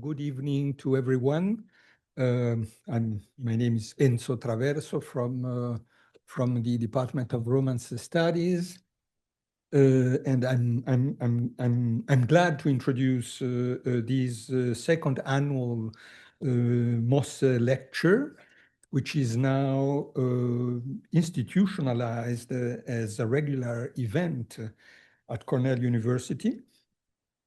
good evening to everyone. My name is Enzo Traverso from the Department of Romance Studies, and I'm glad to introduce this second annual Mosse Lecture, which is now institutionalized as a regular event at Cornell University.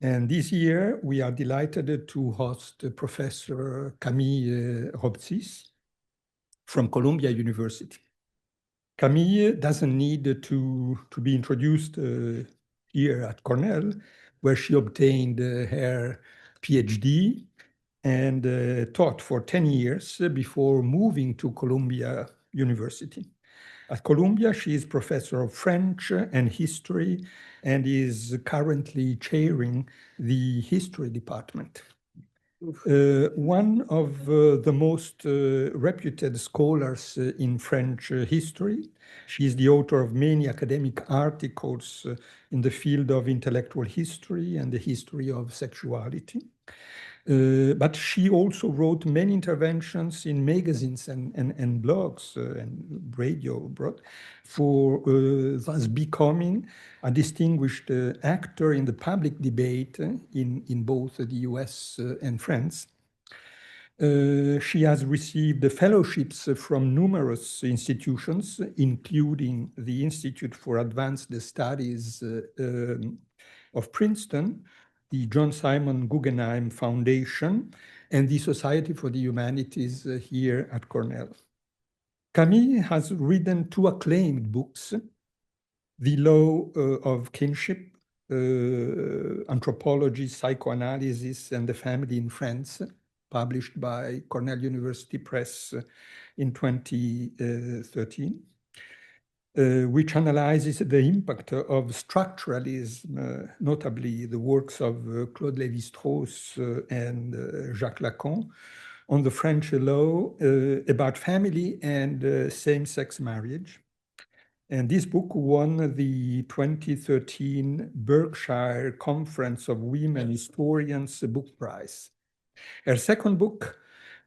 And this year, we are delighted to host Professor Camille Robcis from Columbia University. Camille doesn't need to be introduced here at Cornell, where she obtained her PhD and taught for 10 years before moving to Columbia University. At Columbia, she is professor of French and history and is currently chairing the history department. One of the most reputed scholars in French history. She is the author of many academic articles in the field of intellectual history and the history of sexuality. But she also wrote many interventions in magazines and blogs and radio, for thus becoming a distinguished actor in the public debate in both the US and France. She has received fellowships from numerous institutions, including the Institute for Advanced Studies of Princeton, the John Simon Guggenheim Foundation, and the Society for the Humanities here at Cornell. Camille has written 2 acclaimed books, The Law of Kinship, Anthropology, Psychoanalysis, and the Family in France, published by Cornell University Press in 2013. Which analyzes the impact of structuralism, notably the works of Claude Lévi-Strauss and Jacques Lacan, on the French law about family and same-sex marriage. And this book won the 2013 Berkshire Conference of Women Historians Book Prize. Her second book,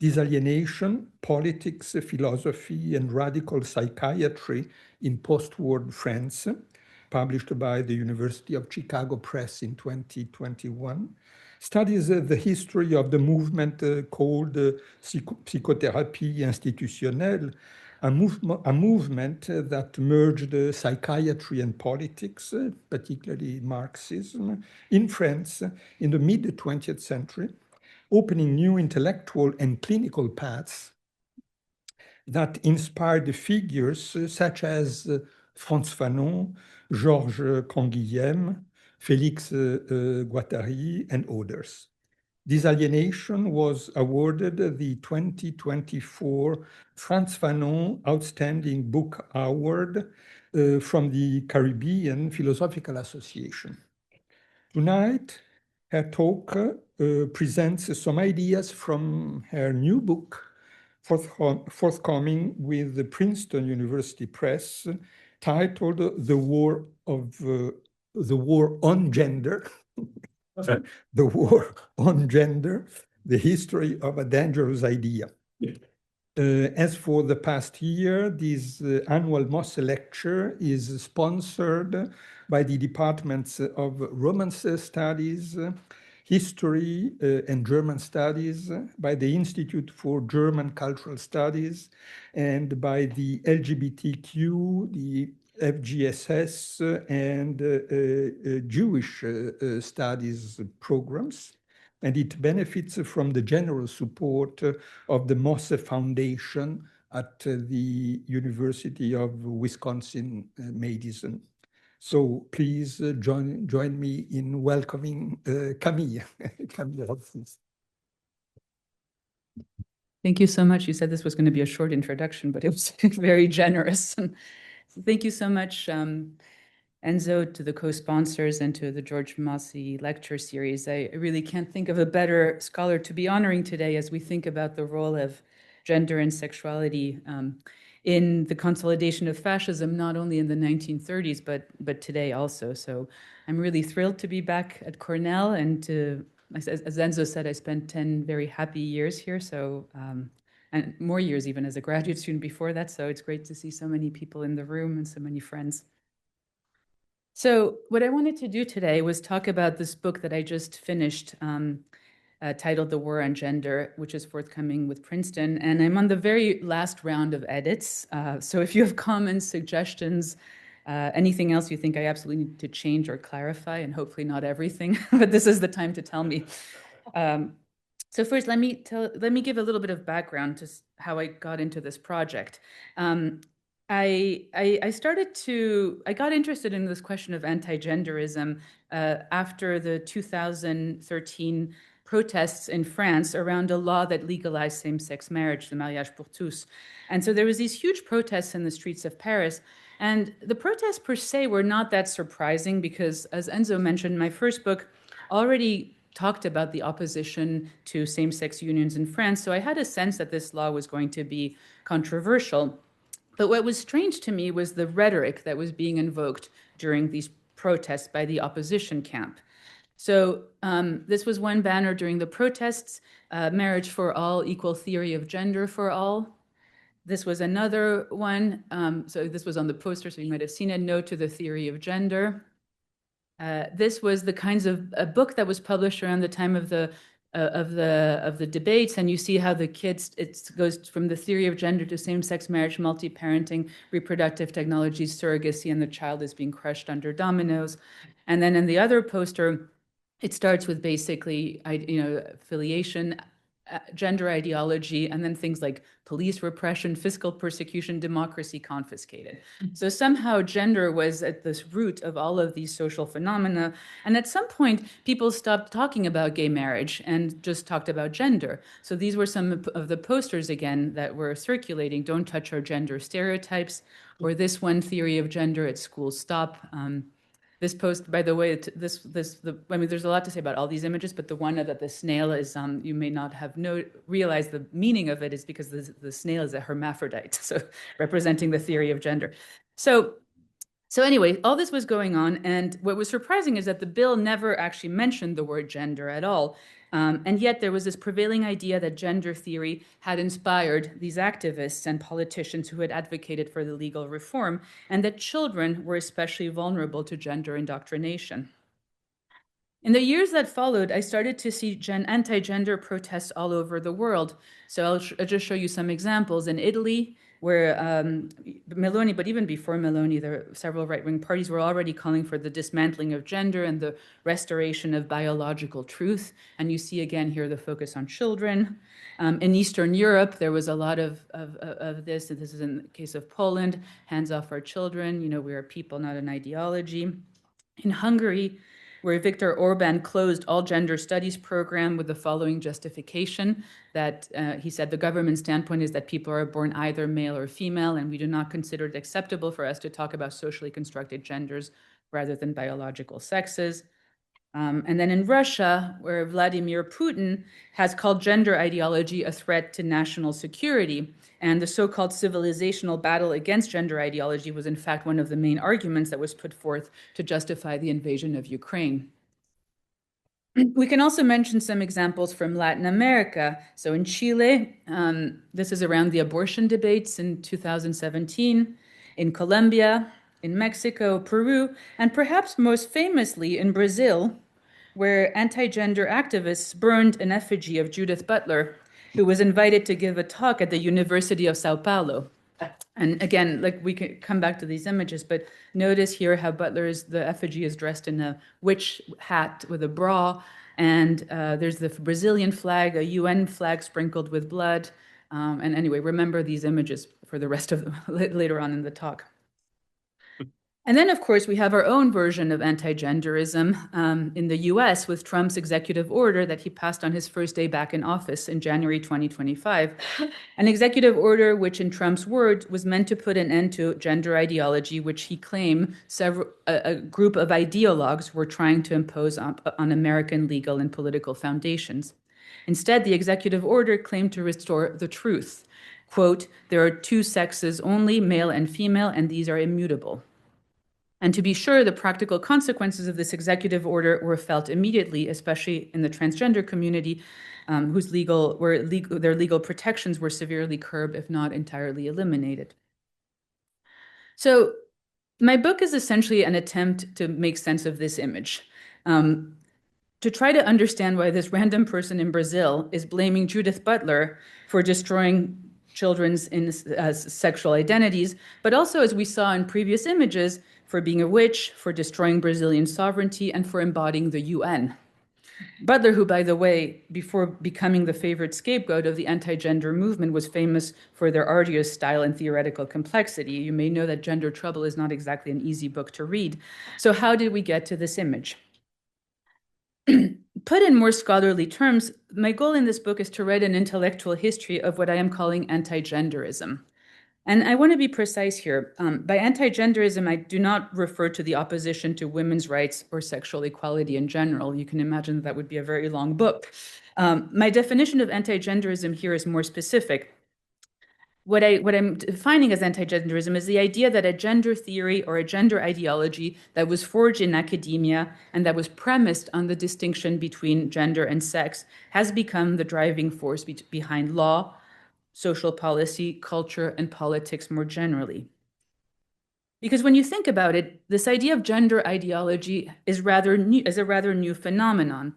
Disalienation, Politics, Philosophy, and Radical Psychiatry in Post-War France, published by the University of Chicago Press in 2021, studies the history of the movement called Psychothérapie institutionnelle, a movement that merged psychiatry and politics, particularly Marxism, in France in the mid-20th century, opening new intellectual and clinical paths that inspired figures such as Frantz Fanon, Georges Canguilhem, Félix Guattari, and others. Disalienation was awarded the 2024 Frantz Fanon Outstanding Book Award from the Caribbean Philosophical Association. Tonight, her talk presents some ideas from her new book, forthcoming with the Princeton University Press, titled "The War on Gender." The War on Gender, the History of a Dangerous Idea. As for the past year, this annual Mosse Lecture is sponsored by the Departments of Romance Studies, History and German Studies, by the Institute for German Cultural Studies, and by the LGBTQ, the FGSS, and Jewish Studies programs. And it benefits from the general support of the Mosse Foundation at the University of Wisconsin-Madison. So please join me in welcoming Camille. Camille Robcis. Thank you so much. You said this was going to be a short introduction, but it was very generous. Thank you so much, Enzo, to the co-sponsors and to the George Mosse Lecture Series. I really can't think of a better scholar to be honoring today as we think about the role of gender and sexuality in the consolidation of fascism, not only in the 1930s, but today also. So I'm really thrilled to be back at Cornell and to as Enzo said, I spent 10 very happy years here, so and more years even as a graduate student before that. So it's great to see so many people in the room and so many friends. So what I wanted to do today was talk about this book that I just finished, titled The War on Gender, which is forthcoming with Princeton. And I'm on the very last round of edits. So if you have comments, suggestions, anything else you think I absolutely need to change or clarify, and hopefully not everything, but this is the time to tell me. So first, let me give a little bit of background to how I got into this project. I got interested in this question of anti-genderism after the 2013 protests in France around a law that legalized same-sex marriage, the mariage pour tous. And so there was these huge protests in the streets of Paris. And the protests per se were not that surprising because, as Enzo mentioned, my first book already talked about the opposition to same-sex unions in France. So I had a sense that this law was going to be controversial. But what was strange to me was the rhetoric that was being invoked during these protests by the opposition camp. So this was one banner during the protests, marriage for all, equal theory of gender for all. This was another one. So this was on the poster, so you might have seen it, No to the Theory of Gender. This was the kinds of a book that was published around the time of the debates, and you see how the kids, it goes from the theory of gender to same-sex marriage, multi-parenting, reproductive technologies, surrogacy, and the child is being crushed under dominoes. And then in the other poster, it starts with basically, affiliation, gender ideology, and then things like police repression, fiscal persecution, democracy confiscated. So somehow gender was at the root of all of these social phenomena. And at some point, people stopped talking about gay marriage and just talked about gender. So these were some of the posters, again, that were circulating: Don't touch our gender stereotypes, or this one, Theory of Gender at School Stop. This post, by the way, I mean, there's a lot to say about all these images, but the one that the snail is, you may not have realized the meaning of it is because the snail is a hermaphrodite, so representing the theory of gender. So anyway, all this was going on, and what was surprising is that the bill never actually mentioned the word gender at all. And yet there was this prevailing idea that gender theory had inspired these activists and politicians who had advocated for the legal reform, and that children were especially vulnerable to gender indoctrination. In the years that followed, I started to see anti-gender protests all over the world. So I'll just show you some examples. In Italy, where Meloni, but even before Meloni, there were several right-wing parties were already calling for the dismantling of gender and the restoration of biological truth. And you see again here the focus on children. In Eastern Europe, there was a lot of this. This is in the case of Poland: hands off our children. We are people, not an ideology. In Hungary, where Viktor Orban closed all gender studies program with the following justification, that he said the government standpoint is that people are born either male or female, and we do not consider it acceptable for us to talk about socially constructed genders rather than biological sexes. And then in Russia, where Vladimir Putin has called gender ideology a threat to national security, and the so-called civilizational battle against gender ideology was in fact one of the main arguments that was put forth to justify the invasion of Ukraine. We can also mention some examples from Latin America. So in Chile, this is around the abortion debates in 2017, in Colombia, in Mexico, Peru, and perhaps most famously in Brazil, where anti-gender activists burned an effigy of Judith Butler, who was invited to give a talk at the University of Sao Paulo. And again, like, we can come back to these images, but notice here how the effigy is dressed in a witch hat with a bra, and there's the Brazilian flag, a UN flag sprinkled with blood. And anyway, remember these images for the rest of them later on in the talk. And then, of course, we have our own version of anti-genderism in the US with Trump's executive order that he passed on his first day back in office in January 2025. An executive order which, in Trump's words, was meant to put an end to gender ideology, which he claimed a group of ideologues were trying to impose on American legal and political foundations. Instead, the executive order claimed to restore the truth. Quote, "There are two sexes only, male and female, and these are immutable." And to be sure, the practical consequences of this executive order were felt immediately, especially in the transgender community, their legal protections were severely curbed, if not entirely eliminated. So my book is essentially an attempt to make sense of this image, to try to understand why this random person in Brazil is blaming Judith Butler for destroying children's sexual identities, but also, as we saw in previous images, for being a witch, for destroying Brazilian sovereignty, and for embodying the UN. Butler, who, by the way, before becoming the favorite scapegoat of the anti-gender movement, was famous for their arduous style and theoretical complexity. You may know that Gender Trouble is not exactly an easy book to read. So how did we get to this image? Put in more scholarly terms, my goal in this book is to write an intellectual history of what I am calling anti-genderism. And I want to be precise here. By anti-genderism, I do not refer to the opposition to women's rights or sexual equality in general. You can imagine that would be a very long book. My definition of anti-genderism here is more specific. What I'm defining as anti-genderism is the idea that a gender theory or a gender ideology that was forged in academia and that was premised on the distinction between gender and sex has become the driving force behind law, social policy, culture, and politics more generally. Because when you think about it, this idea of gender ideology is a rather new phenomenon.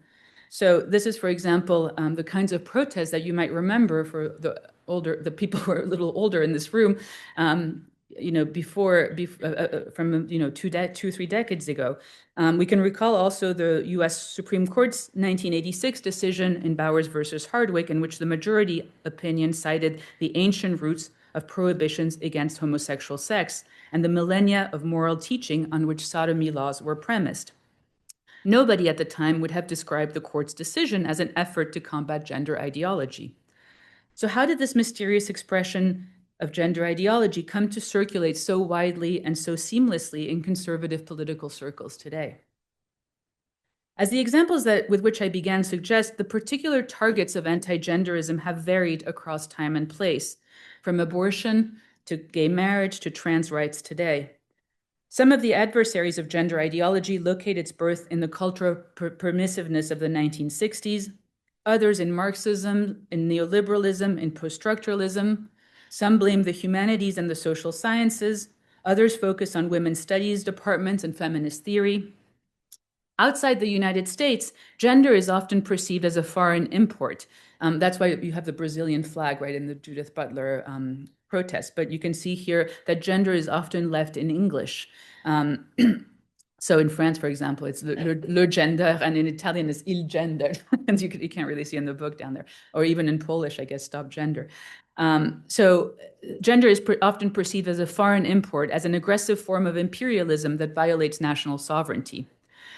So this is, for example, the kinds of protests that you might remember for the people who are a little older in this room, from 2-3 decades ago. We can recall also the U.S. Supreme Court's 1986 decision in Bowers versus Hardwick, in which the majority opinion cited the ancient roots of prohibitions against homosexual sex and the millennia of moral teaching on which sodomy laws were premised. Nobody at the time would have described the court's decision as an effort to combat gender ideology. So how did this mysterious expression of gender ideology come to circulate so widely and so seamlessly in conservative political circles today? As the examples with which I began suggest, the particular targets of anti-genderism have varied across time and place, from abortion to gay marriage to trans rights today. Some of the adversaries of gender ideology locate its birth in the cultural permissiveness of the 1960s, others in Marxism, in neoliberalism, in post-structuralism. Some blame the humanities and the social sciences. Others focus on women's studies departments and feminist theory. Outside the United States, gender is often perceived as a foreign import. That's why you have the Brazilian flag right in the Judith Butler protest. But you can see here that gender is often left in English. So in France, for example, it's le gender, and in Italian it's il gender. And you can't really see in the book down there. Or even in Polish, I guess, stop gender. So gender is often perceived as a foreign import, as an aggressive form of imperialism that violates national sovereignty.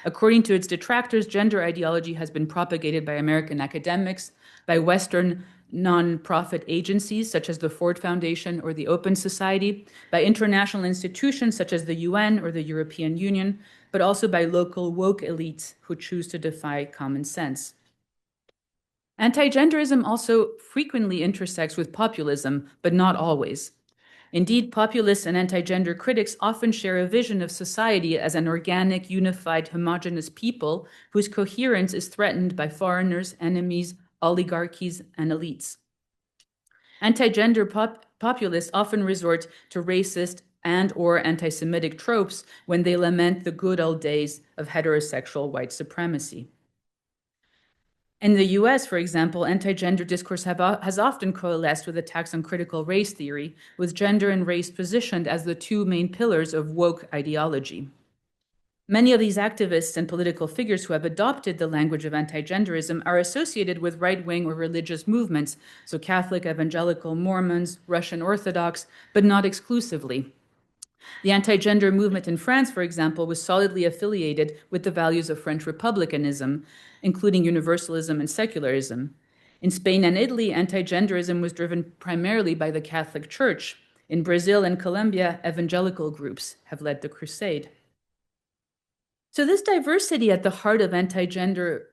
According to its detractors, gender ideology has been propagated by American academics, by Western nonprofit agencies such as the Ford Foundation or the Open Society, by international institutions such as the UN or the European Union, but also by local woke elites who choose to defy common sense. Anti-genderism also frequently intersects with populism, but not always. Indeed, populists and anti-gender critics often share a vision of society as an organic, unified, homogeneous people whose coherence is threatened by foreigners, enemies, oligarchies, and elites. Anti-gender populists often resort to racist and/or anti-Semitic tropes when they lament the good old days of heterosexual white supremacy. In the US, for example, anti-gender discourse has often coalesced with attacks on critical race theory, with gender and race positioned as the two main pillars of woke ideology. Many of these activists and political figures who have adopted the language of anti-genderism are associated with right-wing or religious movements, so Catholic, evangelical, Mormons, Russian Orthodox, but not exclusively. The anti-gender movement in France, for example, was solidly affiliated with the values of French republicanism, including universalism and secularism. In Spain and Italy, anti-genderism was driven primarily by the Catholic Church. In Brazil and Colombia, evangelical groups have led the crusade. So this diversity at the heart of anti-gender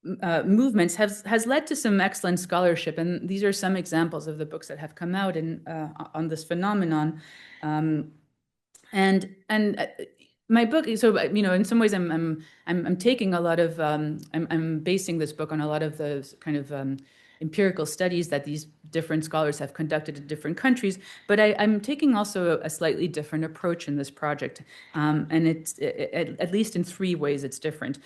movements has led to some excellent scholarship, and these are some examples of the books that have come out on this phenomenon. And My book, so in some ways, I'm taking a lot of I'm basing this book on a lot of the kind of empirical studies that these different scholars have conducted in different countries, but I'm taking also a slightly different approach in this project, and at least in three ways it's different.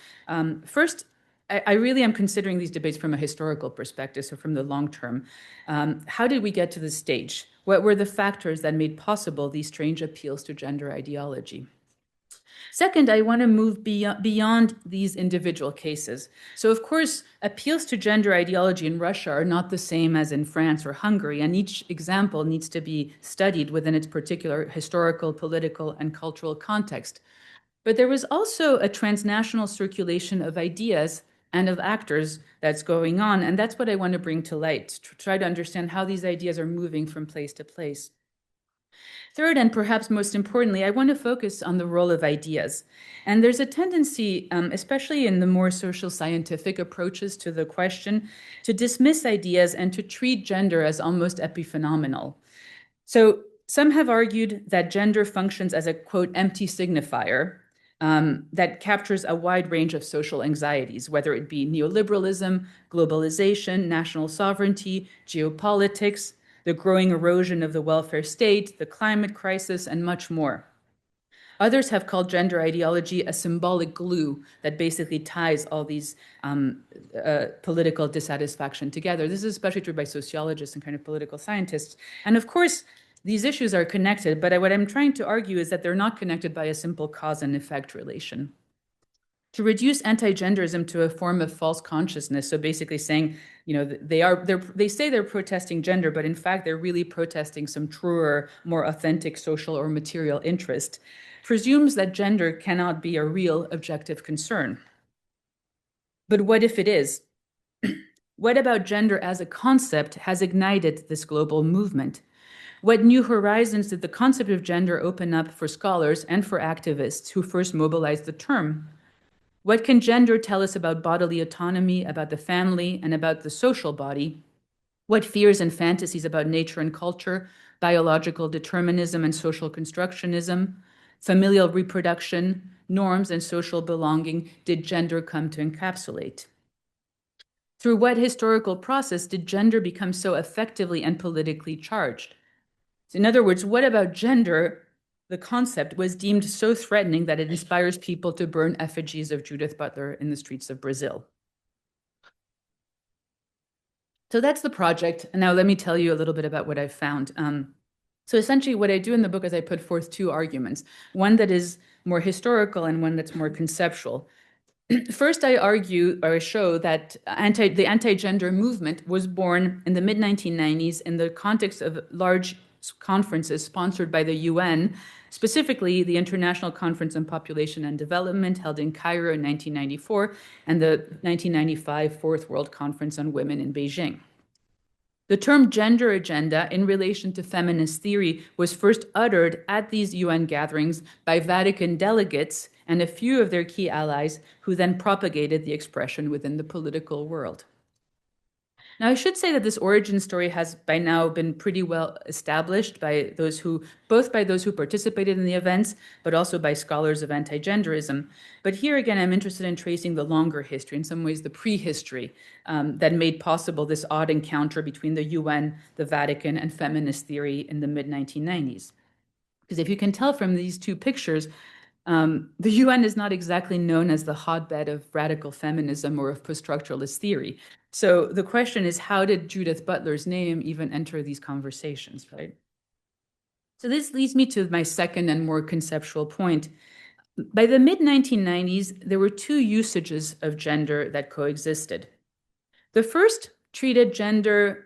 First, I really am considering these debates from a historical perspective, so from the long term. How did we get to this stage? What were the factors that made possible these strange appeals to gender ideology? Second, I want to move beyond these individual cases. So, of course, appeals to gender ideology in Russia are not the same as in France or Hungary, and each example needs to be studied within its particular historical, political, and cultural context. But there was also a transnational circulation of ideas and of actors that's going on, and that's what I want to bring to light, to try to understand how these ideas are moving from place to place. Third, and perhaps most importantly, I want to focus on the role of ideas. And there's a tendency, especially in the more social scientific approaches to the question, to dismiss ideas and to treat gender as almost epiphenomenal. So some have argued that gender functions as a, quote, empty signifier that captures a wide range of social anxieties, whether it be neoliberalism, globalization, national sovereignty, geopolitics, the growing erosion of the welfare state, the climate crisis, and much more. Others have called gender ideology a symbolic glue that basically ties all these political dissatisfaction together. This is especially true by sociologists and kind of political scientists. And of course, these issues are connected, but what I'm trying to argue is that they're not connected by a simple cause and effect relation. To reduce anti-genderism to a form of false consciousness, so basically saying, they say they're protesting gender, but in fact they're really protesting some truer, more authentic social or material interest, presumes that gender cannot be a real objective concern. But what if it is? What about gender as a concept has ignited this global movement? What new horizons did the concept of gender open up for scholars and for activists who first mobilized the term? What can gender tell us about bodily autonomy, about the family, and about the social body? What fears and fantasies about nature and culture, biological determinism and social constructionism, familial reproduction, norms and social belonging did gender come to encapsulate? Through what historical process did gender become so effectively and politically charged? In other words, what about gender, the concept, was deemed so threatening that it inspires people to burn effigies of Judith Butler in the streets of Brazil? So that's the project. And now let me tell you a little bit about what I've found. So essentially what I do in the book is I put forth two arguments, one that is more historical and one that's more conceptual. First, I argue or show that the anti-gender movement was born in the mid-1990s in the context of large conferences sponsored by the UN, specifically the International Conference on Population and Development held in Cairo in 1994 and the 1995 Fourth World Conference on Women in Beijing. The term gender agenda in relation to feminist theory was first uttered at these UN gatherings by Vatican delegates and a few of their key allies who then propagated the expression within the political world. Now, I should say that this origin story has by now been pretty well established by those who, both by those who participated in the events, but also by scholars of anti-genderism. But here again, I'm interested in tracing the longer history, in some ways the prehistory, that made possible this odd encounter between the UN, the Vatican, and feminist theory in the mid-1990s. Because if you can tell from these two pictures, the UN is not exactly known as the hotbed of radical feminism or of post-structuralist theory. So the question is, how did Judith Butler's name even enter these conversations, right? So this leads me to my second and more conceptual point. By the mid-1990s, there were two usages of gender that coexisted. The first treated gender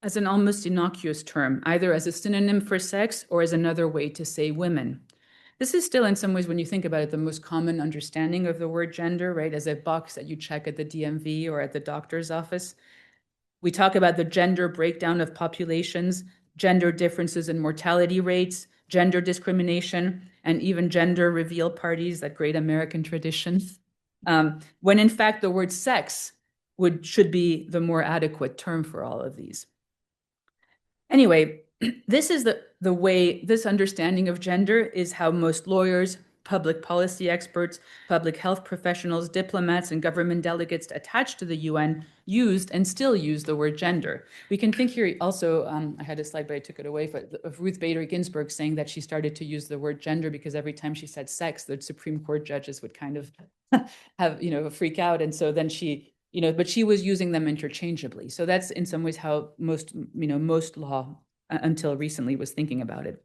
as an almost innocuous term, either as a synonym for sex or as another way to say women. This is still, in some ways, when you think about it, the most common understanding of the word gender, right, as a box that you check at the DMV or at the doctor's office. We talk about the gender breakdown of populations, gender differences in mortality rates, gender discrimination, and even gender reveal parties, that great American tradition, when in fact the word sex should be the more adequate term for all of these. Anyway, this is the way, this understanding of gender is how most lawyers, public policy experts, public health professionals, diplomats, and government delegates attached to the UN used and still use the word gender. We can think here also, I had a slide, but I took it away, of Ruth Bader Ginsburg saying that she started to use the word gender because every time she said sex, the Supreme Court judges would kind of have, freak out. And so then she, but she was using them interchangeably. So that's in some ways how most law until recently was thinking about it.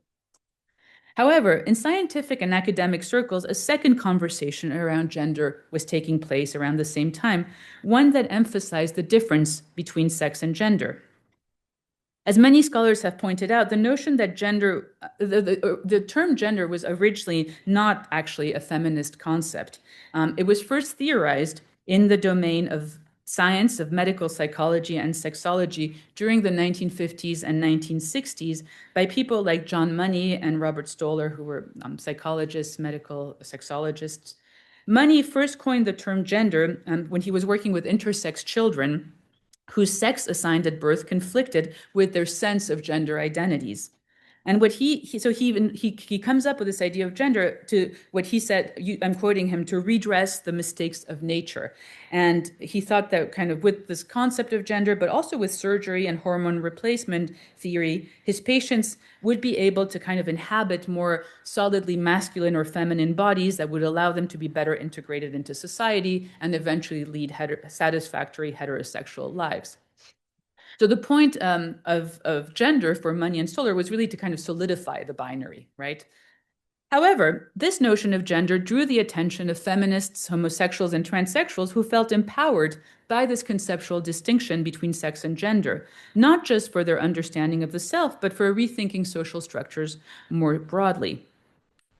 However, in scientific and academic circles, a second conversation around gender was taking place around the same time, one that emphasized the difference between sex and gender. As many scholars have pointed out, the notion that gender, the term gender was originally not actually a feminist concept. It was first theorized in the domain of science, of medical psychology and sexology during the 1950s and 1960s by people like John Money and Robert Stoller, who were psychologists, medical sexologists. Money first coined the term gender when he was working with intersex children whose sex assigned at birth conflicted with their sense of gender identities. And what he comes up with this idea of gender to what he said, I'm quoting him, to redress the mistakes of nature. And he thought that kind of with this concept of gender, but also with surgery and hormone replacement theory, his patients would be able to kind of inhabit more solidly masculine or feminine bodies that would allow them to be better integrated into society and eventually lead satisfactory heterosexual lives. So the point of gender for Money and Stoller was really to kind of solidify the binary, right? However, this notion of gender drew the attention of feminists, homosexuals, and transsexuals who felt empowered by this conceptual distinction between sex and gender, not just for their understanding of the self, but for rethinking social structures more broadly.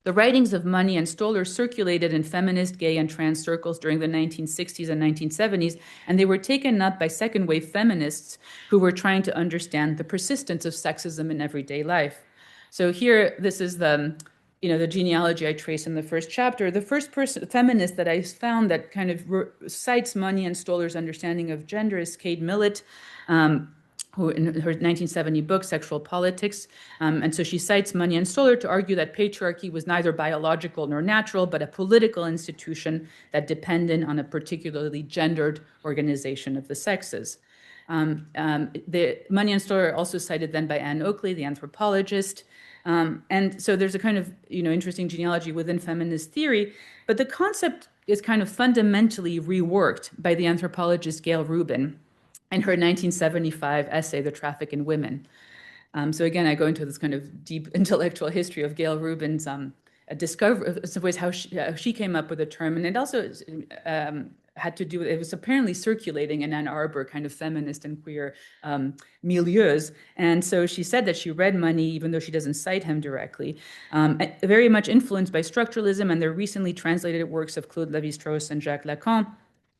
The writings of Money and Stoller circulated in feminist, gay, and trans circles during the 1960s and 1970s, and they were taken up by second-wave feminists who were trying to understand the persistence of sexism in everyday life. So here, this is the genealogy I trace in the first chapter. The first feminist that I found that kind of cites Money and Stoller's understanding of gender is Kate Millett, who in her 1970 book, Sexual Politics. And so she cites Money and Stoller to argue that patriarchy was neither biological nor natural, but a political institution that depended on a particularly gendered organization of the sexes. The Money and Stoller are also cited then by Anne Oakley, the anthropologist. And so there's a kind of interesting genealogy within feminist theory, but the concept is kind of fundamentally reworked by the anthropologist Gail Rubin in her 1975 essay, The Traffic in Women. So again, I go into this kind of deep intellectual history of Gail Rubin's discovery, in some ways how she came up with the term, and it also had to do with, it was apparently circulating in Ann Arbor kind of feminist and queer milieus. And so she said that she read Money, even though she doesn't cite him directly, very much influenced by structuralism and their recently translated works of Claude Lévi-Strauss and Jacques Lacan.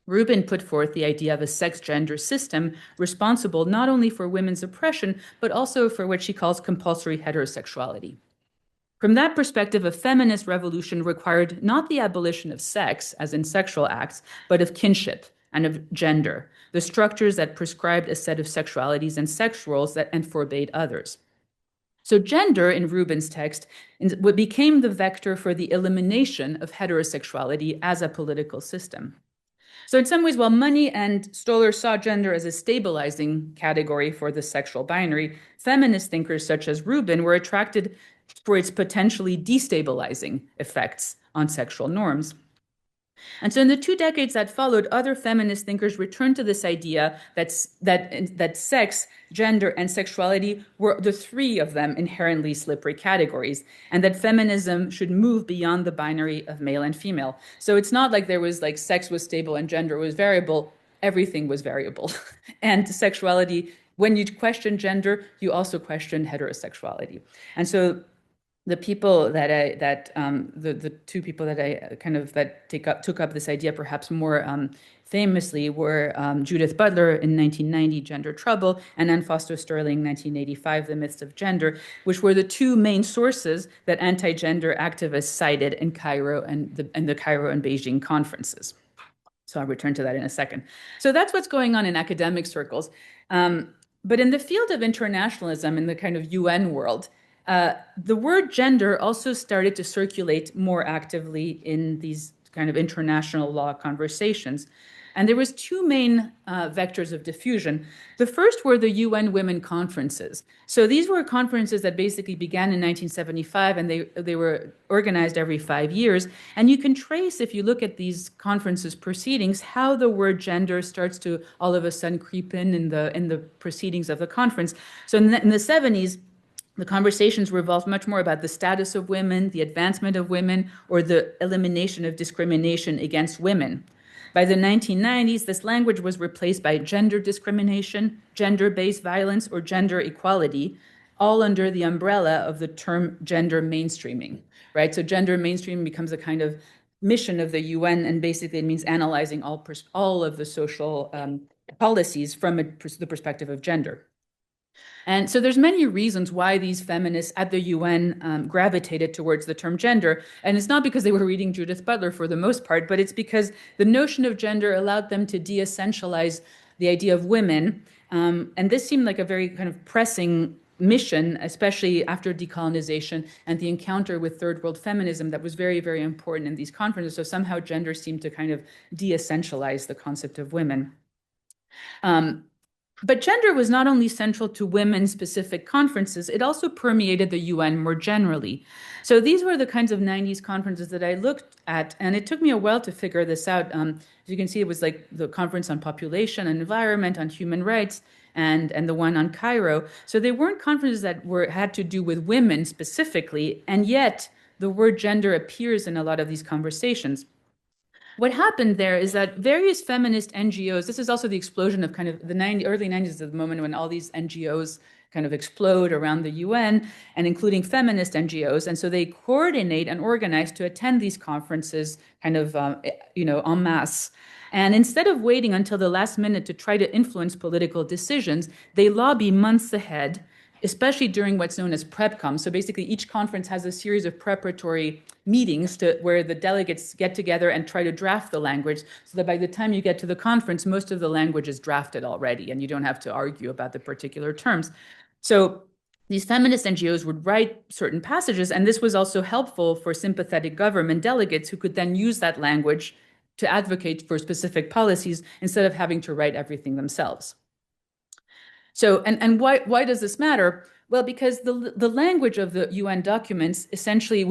Rubin put forth the idea of a sex-gender system responsible not only for women's oppression, but also for what she calls compulsory heterosexuality. From that perspective, a feminist revolution required not the abolition of sex, as in sexual acts, but of kinship and of gender, the structures that prescribed a set of sexualities and sex roles and forbade others. So gender, in Rubin's text, became the vector for the elimination of heterosexuality as a political system. So in some ways, while Money and Stoller saw gender as a stabilizing category for the sexual binary, feminist thinkers such as Rubin were attracted for its potentially destabilizing effects on sexual norms. And so in the 2 decades that followed, other feminist thinkers returned to this idea that sex, gender, and sexuality were the 3 of them inherently slippery categories, and that feminism should move beyond the binary of male and female. So it's not like there was like sex was stable and gender was variable. Everything was variable. And sexuality, when you question gender, you also question heterosexuality. And so the people the 2 people that I kind of took up this idea perhaps more famously were Judith Butler in 1990, Gender Trouble, and then Fausto-Sterling, 1985, The Myths of Gender, which were the 2 main sources that anti-gender activists cited in Cairo and the Cairo and Beijing conferences. So I'll return to that in a second. So that's what's going on in academic circles. But in the field of internationalism, in the kind of UN world, the word gender also started to circulate more actively in these kind of international law conversations. And there was two main vectors of diffusion. The first were the UN Women Conferences. So these were conferences that basically began in 1975, and they were organized every 5 years. And you can trace, if you look at these conferences proceedings, how the word gender starts to all of a sudden creep in the proceedings of the conference. So in the 70s, the conversations revolved much more about the status of women, the advancement of women, or the elimination of discrimination against women. By the 1990s, this language was replaced by gender discrimination, gender-based violence, or gender equality, all under the umbrella of the term gender mainstreaming, right? So gender mainstreaming becomes a kind of mission of the UN, and basically it means analyzing all of the social policies from the perspective of gender. And so there's many reasons why these feminists at the UN gravitated towards the term gender. And it's not because they were reading Judith Butler for the most part, but it's because the notion of gender allowed them to de-essentialize the idea of women. And this seemed like a very kind of pressing mission, especially after decolonization and the encounter with third world feminism that was very, very important in these conferences. So somehow gender seemed to kind of de-essentialize the concept of women. But gender was not only central to women-specific conferences, it also permeated the UN more generally. So these were the kinds of 90s conferences that I looked at, and it took me a while to figure this out. As you can see, it was like the conference on population and environment, on human rights, and the one on Cairo. So they weren't conferences that had to do with women specifically, and yet the word gender appears in a lot of these conversations. What happened there is that various feminist NGOs, this is also the explosion of kind of the early 90s is the moment when all these NGOs kind of explode around the UN, and including feminist NGOs. And so they coordinate and organize to attend these conferences kind of, en masse. And instead of waiting until the last minute to try to influence political decisions, they lobby months ahead, especially during what's known as PrepCom. So basically each conference has a series of preparatory meetings where the delegates get together and try to draft the language so that by the time you get to the conference, most of the language is drafted already and you don't have to argue about the particular terms. So these feminist NGOs would write certain passages, and this was also helpful for sympathetic government delegates who could then use that language to advocate for specific policies instead of having to write everything themselves. So, and why does this matter? Well, because the language of the UN documents essentially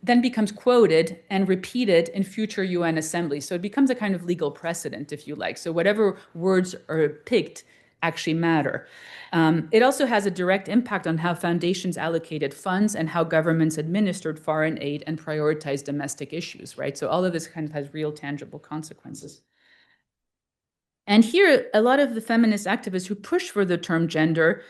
then becomes quoted and repeated in future UN assemblies. So it becomes a kind of legal precedent, if you like. So whatever words are picked actually matter. It also has a direct impact on how foundations allocated funds and how governments administered foreign aid and prioritized domestic issues, right? So all of this kind of has real tangible consequences. And here, a lot of the feminist activists who push for the term gender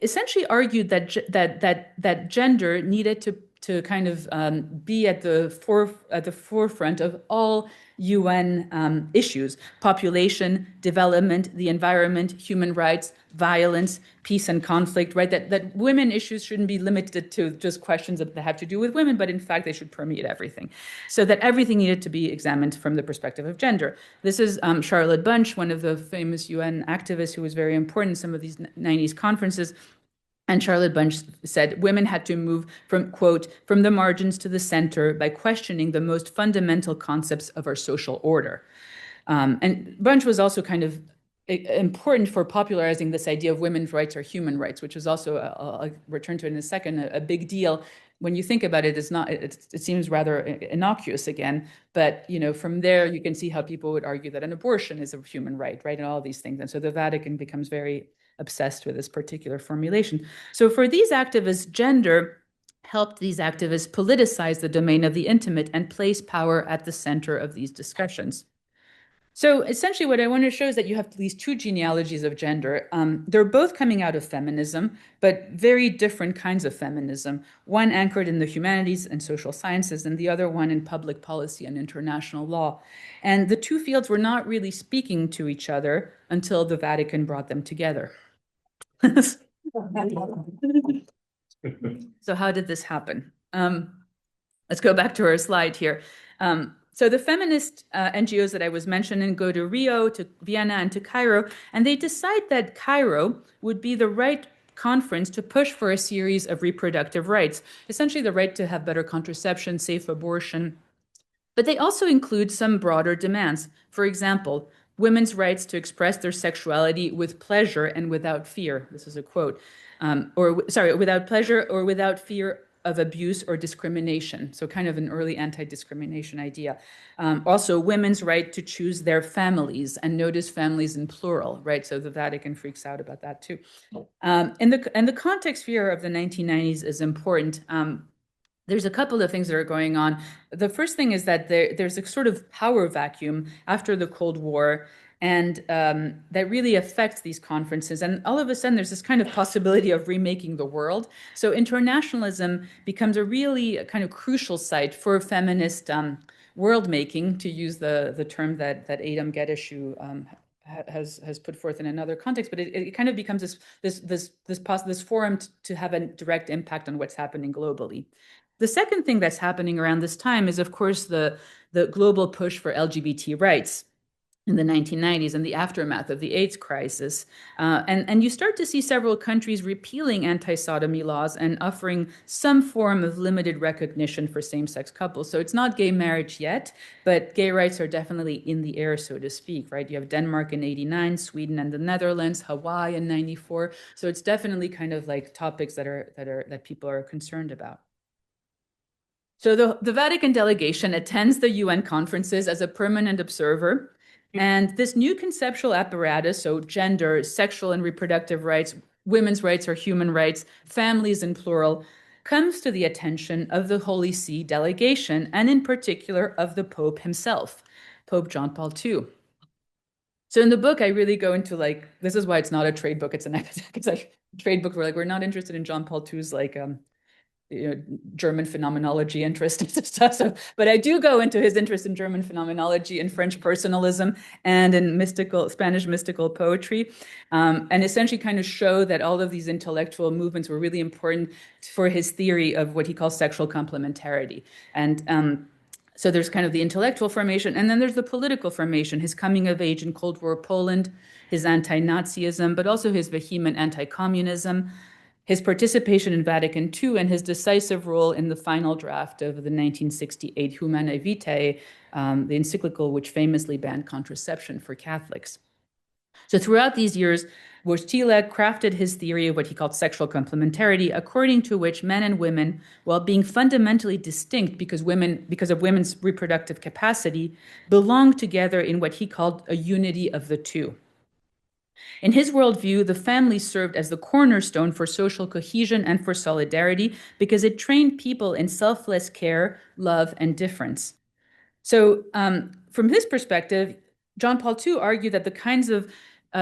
essentially argued that gender needed to kind of be at the forefront of all UN issues: population, development, the environment, human rights, violence, peace and conflict, right? That women issues shouldn't be limited to just questions that have to do with women, but in fact, they should permeate everything. So that everything needed to be examined from the perspective of gender. This is Charlotte Bunch, one of the famous UN activists who was very important in some of these 90s conferences. And Charlotte Bunch said women had to move from, quote, from the margins to the center by questioning the most fundamental concepts of our social order. And Bunch was also kind of important for popularizing this idea of women's rights or human rights, which is also, I'll return to it in a second, a big deal. When you think about it, it seems rather innocuous again, but from there you can see how people would argue that an abortion is a human right, right, and all these things. And so the Vatican becomes very obsessed with this particular formulation. So for these activists, gender helped these activists politicize the domain of the intimate and place power at the center of these discussions. So essentially what I want to show is that you have these two genealogies of gender. They're both coming out of feminism, but very different kinds of feminism. One anchored in the humanities and social sciences, and the other one in public policy and international law. And the two fields were not really speaking to each other until the Vatican brought them together. So how did this happen? Let's go back to our slide here. So the feminist NGOs that I was mentioning go to Rio, to Vienna, and to Cairo, and they decide that Cairo would be the right conference to push for a series of reproductive rights, essentially the right to have better contraception, safe abortion. But they also include some broader demands. For example, women's rights to express their sexuality with pleasure and without fear. This is a quote. Without pleasure or without fear of abuse or discrimination. So kind of an early anti-discrimination idea. Also, women's right to choose their families, and notice families in plural, right? So the Vatican freaks out about that too. And the context sphere of the 1990s is important. There's a couple of things that are going on. The first thing is that there's a sort of power vacuum after the Cold War, and that really affects these conferences. And all of a sudden, there's this kind of possibility of remaking the world. So internationalism becomes a really kind of crucial site for feminist world making, to use the term that Adam Gedeshu has put forth in another context. But it kind of becomes this forum to have a direct impact on what's happening globally. The second thing that's happening around this time is, of course, the global push for LGBT rights in the 1990s and the aftermath of the AIDS crisis. And you start to see several countries repealing anti-sodomy laws and offering some form of limited recognition for same-sex couples. So it's not gay marriage yet, but gay rights are definitely in the air, so to speak, right? You have Denmark in 89, Sweden and the Netherlands, Hawaii in 94. So it's definitely kind of like topics that people are concerned about. So the Vatican delegation attends the UN conferences as a permanent observer. And this new conceptual apparatus, so gender, sexual and reproductive rights, women's rights or human rights, families in plural, comes to the attention of the Holy See delegation, and in particular of the Pope himself, Pope John Paul II. So in the book, I really go into this is why it's not a trade book, it's an academic, it's like a trade book where we're not interested in John Paul II's German phenomenology interest and stuff. But I do go into his interest in German phenomenology and French personalism and in Spanish mystical poetry, and essentially kind of show that all of these intellectual movements were really important for his theory of what he calls sexual complementarity. And so there's kind of the intellectual formation, and then there's the political formation, his coming of age in Cold War Poland, his anti-Nazism, but also his vehement anti-communism, his participation in Vatican II, and his decisive role in the final draft of the 1968 Humanae Vitae, the encyclical which famously banned contraception for Catholics. So throughout these years, Wojtyla crafted his theory of what he called sexual complementarity, according to which men and women, while being fundamentally distinct because of women's reproductive capacity, belong together in what he called a unity of the two. In his worldview, the family served as the cornerstone for social cohesion and for solidarity because it trained people in selfless care, love, and difference. So from his perspective, John Paul II argued that the kinds of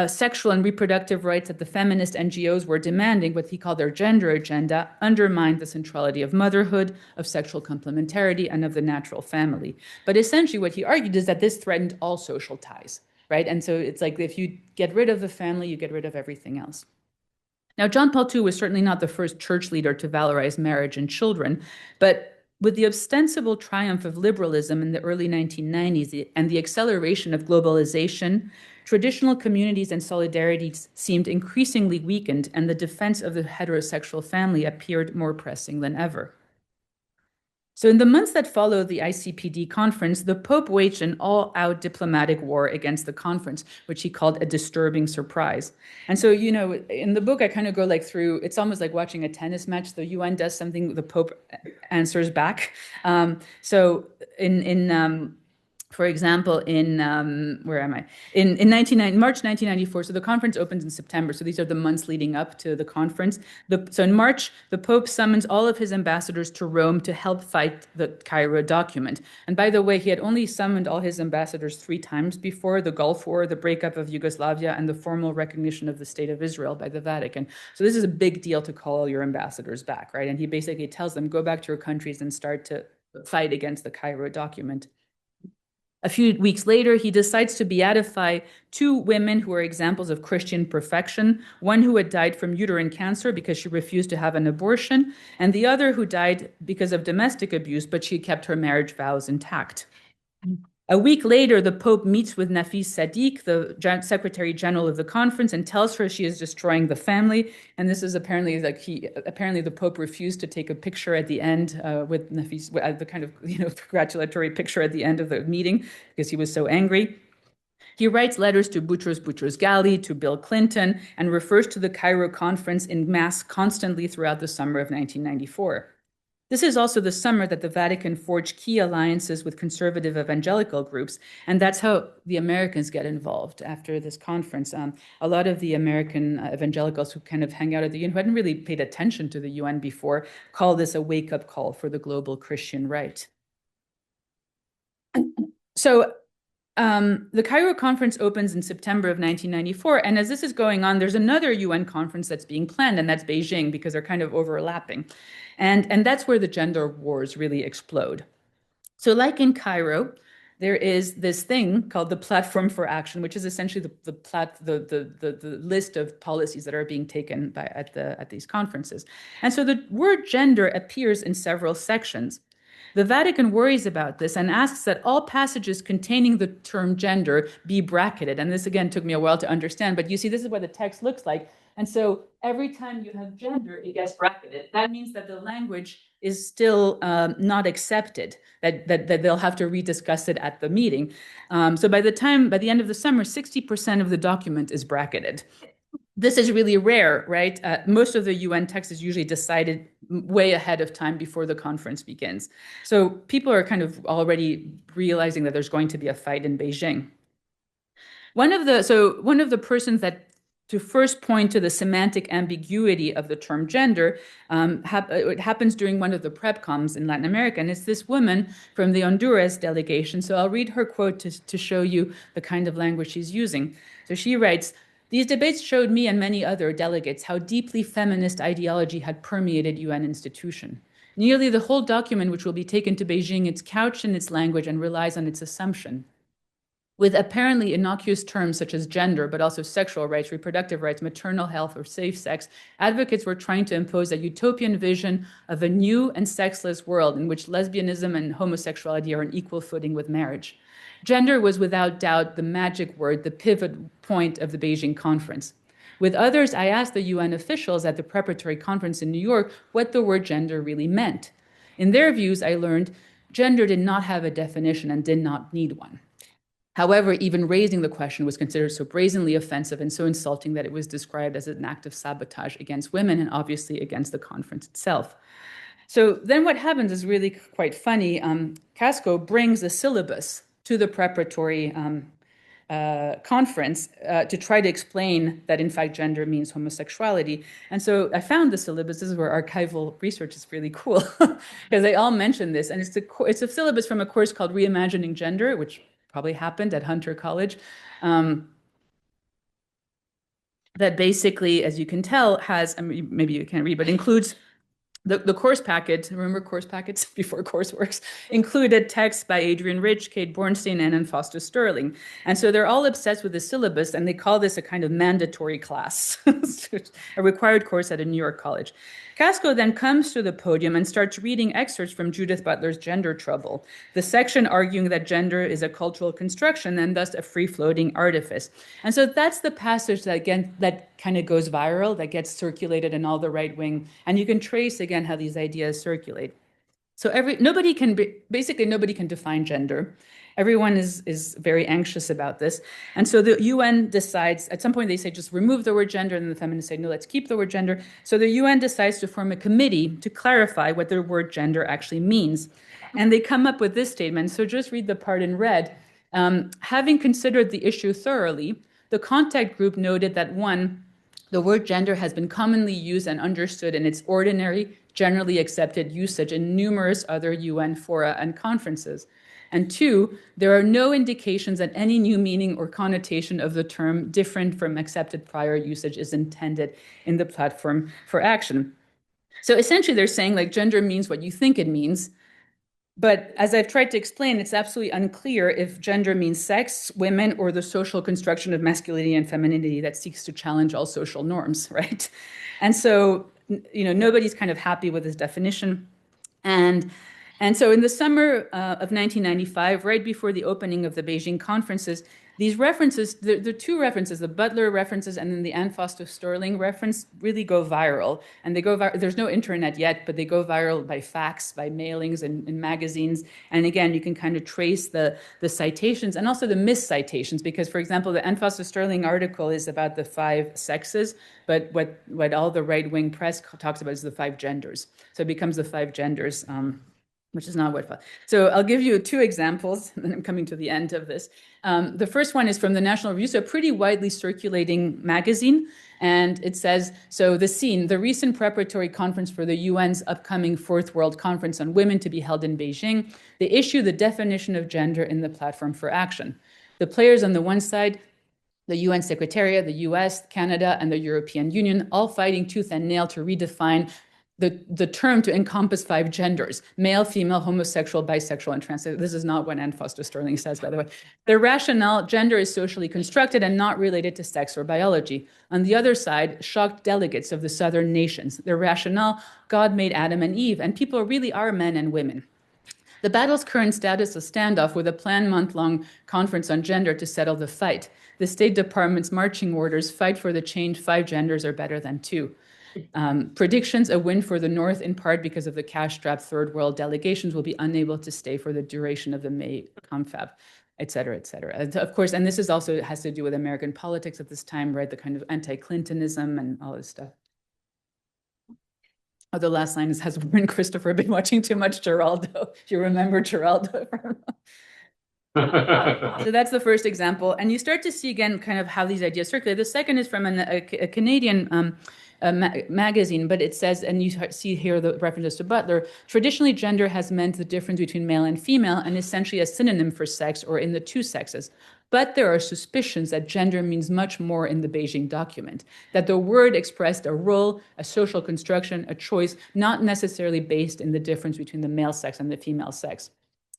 sexual and reproductive rights that the feminist NGOs were demanding, what he called their gender agenda, undermined the centrality of motherhood, of sexual complementarity, and of the natural family. But essentially what he argued is that this threatened all social ties. Right? And so it's like if you get rid of the family, you get rid of everything else. Now, John Paul II was certainly not the first church leader to valorize marriage and children, but with the ostensible triumph of liberalism in the early 1990s and the acceleration of globalization, traditional communities and solidarities seemed increasingly weakened, and the defense of the heterosexual family appeared more pressing than ever. So in the months that followed the ICPD conference, the Pope waged an all-out diplomatic war against the conference, which he called a disturbing surprise. And so, in the book, I kind of go through, it's almost like watching a tennis match. The UN does something, the Pope answers back. For example, in March 1994, so the conference opens in September, so these are the months leading up to the conference. So in March, the Pope summons all of his ambassadors to Rome to help fight the Cairo document. And by the way, he had only summoned all his ambassadors 3 times before: the Gulf War, the breakup of Yugoslavia, and the formal recognition of the State of Israel by the Vatican. So this is a big deal to call your ambassadors back, right? And he basically tells them, go back to your countries and start to fight against the Cairo document. A few weeks later, he decides to beatify 2 women who are examples of Christian perfection, one who had died from uterine cancer because she refused to have an abortion, and the other who died because of domestic abuse, but she kept her marriage vows intact. A week later, the Pope meets with Nafis Sadiq, the Secretary General of the conference, and tells her she is destroying the family. And this is apparently apparently the Pope refused to take a picture at the end with Nafis, the kind of congratulatory picture at the end of the meeting because he was so angry. He writes letters to Boutros Boutros-Ghali, to Bill Clinton, and refers to the Cairo conference in mass constantly throughout the summer of 1994. This is also the summer that the Vatican forged key alliances with conservative evangelical groups, and that's how the Americans get involved after this conference. A lot of the American evangelicals who kind of hang out at the UN, who hadn't really paid attention to the UN before, call this a wake-up call for the global Christian right. So the Cairo conference opens in September of 1994, and as this is going on, there's another UN conference that's being planned, and that's Beijing, because they're kind of overlapping. And that's where the gender wars really explode. So like in Cairo, there is this thing called the Platform for Action, which is essentially the list of policies that are being taken at these conferences. And so the word gender appears in several sections. The Vatican worries about this and asks that all passages containing the term gender be bracketed. And this, again, took me a while to understand, but you see, this is what the text looks like. And so every time you have gender, it gets bracketed. That means that the language is still not accepted, that they'll have to rediscuss it at the meeting. So by the end of the summer, 60% of the document is bracketed. This is really rare, right? Most of the UN text is usually decided way ahead of time before the conference begins. So people are kind of already realizing that there's going to be a fight in Beijing. One of the persons that to first point to the semantic ambiguity of the term gender, it happens during one of the PrepComs in Latin America, and it's this woman from the Honduras delegation. So I'll read her quote to show you the kind of language she's using. So she writes, "These debates showed me and many other delegates how deeply feminist ideology had permeated UN institution. Nearly the whole document which will be taken to Beijing is couched in its language and relies on its assumption. With apparently innocuous terms such as gender, but also sexual rights, reproductive rights, maternal health, or safe sex, advocates were trying to impose a utopian vision of a new and sexless world in which lesbianism and homosexuality are on equal footing with marriage. Gender was without doubt the magic word, the pivot point of the Beijing conference. With others, I asked the UN officials at the preparatory conference in New York what the word gender really meant. In their views, I learned gender did not have a definition and did not need one. However, even raising the question was considered so brazenly offensive and so insulting that it was described as an act of sabotage against women and obviously against the conference itself." So then what happens is really quite funny. Casco brings a syllabus to the preparatory conference to try to explain that, in fact, gender means homosexuality. And so I found the syllabus. This is where archival research is really cool, because they all mention this. And it's a syllabus from a course called Reimagining Gender, which probably happened at Hunter College, that basically, as you can tell, has, maybe you can't read, but includes the course packet. Remember course packets before courseworks? Included texts by Adrian Rich, Kate Bornstein, and Fausto-Sterling. And so they're all obsessed with the syllabus, and they call this a kind of mandatory class, a required course at a New York college. Casco then comes to the podium and starts reading excerpts from Judith Butler's Gender Trouble, the section arguing that gender is a cultural construction and thus a free-floating artifice. And so that's the passage that, again, that kind of goes viral, that gets circulated in all the right wing. And you can trace, again, how these ideas circulate. So nobody can define gender. Everyone is very anxious about this. And so the UN decides, at some point they say, just remove the word gender, and the feminists say, no, let's keep the word gender. So the UN decides to form a committee to clarify what the word gender actually means. And they come up with this statement. So just read the part in red. Having considered the issue thoroughly, the contact group noted that, one, the word gender has been commonly used and understood in its ordinary, generally accepted usage in numerous other UN fora and conferences. And two, there are no indications that any new meaning or connotation of the term different from accepted prior usage is intended in the Platform for Action. So essentially they're saying, like, gender means what you think it means. But as I've tried to explain, it's absolutely unclear if gender means sex, women, or the social construction of masculinity and femininity that seeks to challenge all social norms, right? And so, nobody's kind of happy with this definition. And And so in the summer of 1995, right before the opening of the Beijing conferences, these references, the two references, the Butler references and then the Fausto-Sterling reference, really go viral. And they go viral. There's no internet yet, but they go viral by fax, by mailings and in magazines. And again, you can kind of trace the citations and also the miscitations, because, for example, the Fausto-Sterling article is about the 5 sexes, but what all the right-wing press talks about is the 5 genders. So it becomes the 5 genders. Which is not what. So I'll give you 2 examples, and I'm coming to the end of this. The first one is from the National Review, so a pretty widely circulating magazine. And it says, so the scene, the recent preparatory conference for the UN's upcoming 4th World Conference on Women to be held in Beijing, they issue the definition of gender in the platform for action. The players on the one side, the UN Secretariat, the US, Canada, and the European Union, all fighting tooth and nail to redefine the term to encompass 5 genders: male, female, homosexual, bisexual, and trans. This is not what Fausto-Sterling says, by the way. The rationale, gender is socially constructed and not related to sex or biology. On the other side, shocked delegates of the southern nations. Their rationale, God made Adam and Eve, and people really are men and women. The battle's current status, a standoff with a planned month-long conference on gender to settle the fight. The State Department's marching orders, fight for the change, 5 genders are better than 2. Predictions, a win for the North, in part because of the cash-strapped third world delegations will be unable to stay for the duration of the May confab, et cetera, et cetera. Of course, and this is also has to do with American politics at this time, right? The kind of anti-Clintonism and all this stuff. Oh, the last line is, has Warren Christopher been watching too much Geraldo? If you remember Geraldo. So that's the first example. And you start to see again kind of how these ideas circulate. The second is from a Canadian magazine, but it says, and you see here the references to Butler, traditionally gender has meant the difference between male and female and essentially a synonym for sex or in the 2 sexes. But there are suspicions that gender means much more in the Beijing document, that the word expressed a role, a social construction, a choice, not necessarily based in the difference between the male sex and the female sex.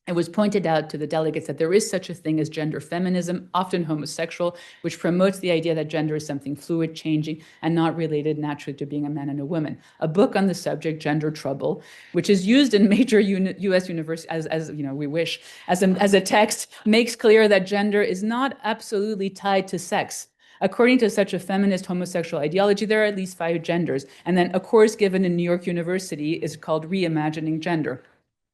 It was pointed out to the delegates that there is such a thing as gender feminism, often homosexual, which promotes the idea that gender is something fluid, changing, and not related naturally to being a man and a woman. A book on the subject, Gender Trouble, which is used in major U.S. universities, as you know, we wish, as a text, makes clear that gender is not absolutely tied to sex. According to such a feminist homosexual ideology, there are at least 5 genders. And then a course given in New York University is called Reimagining Gender.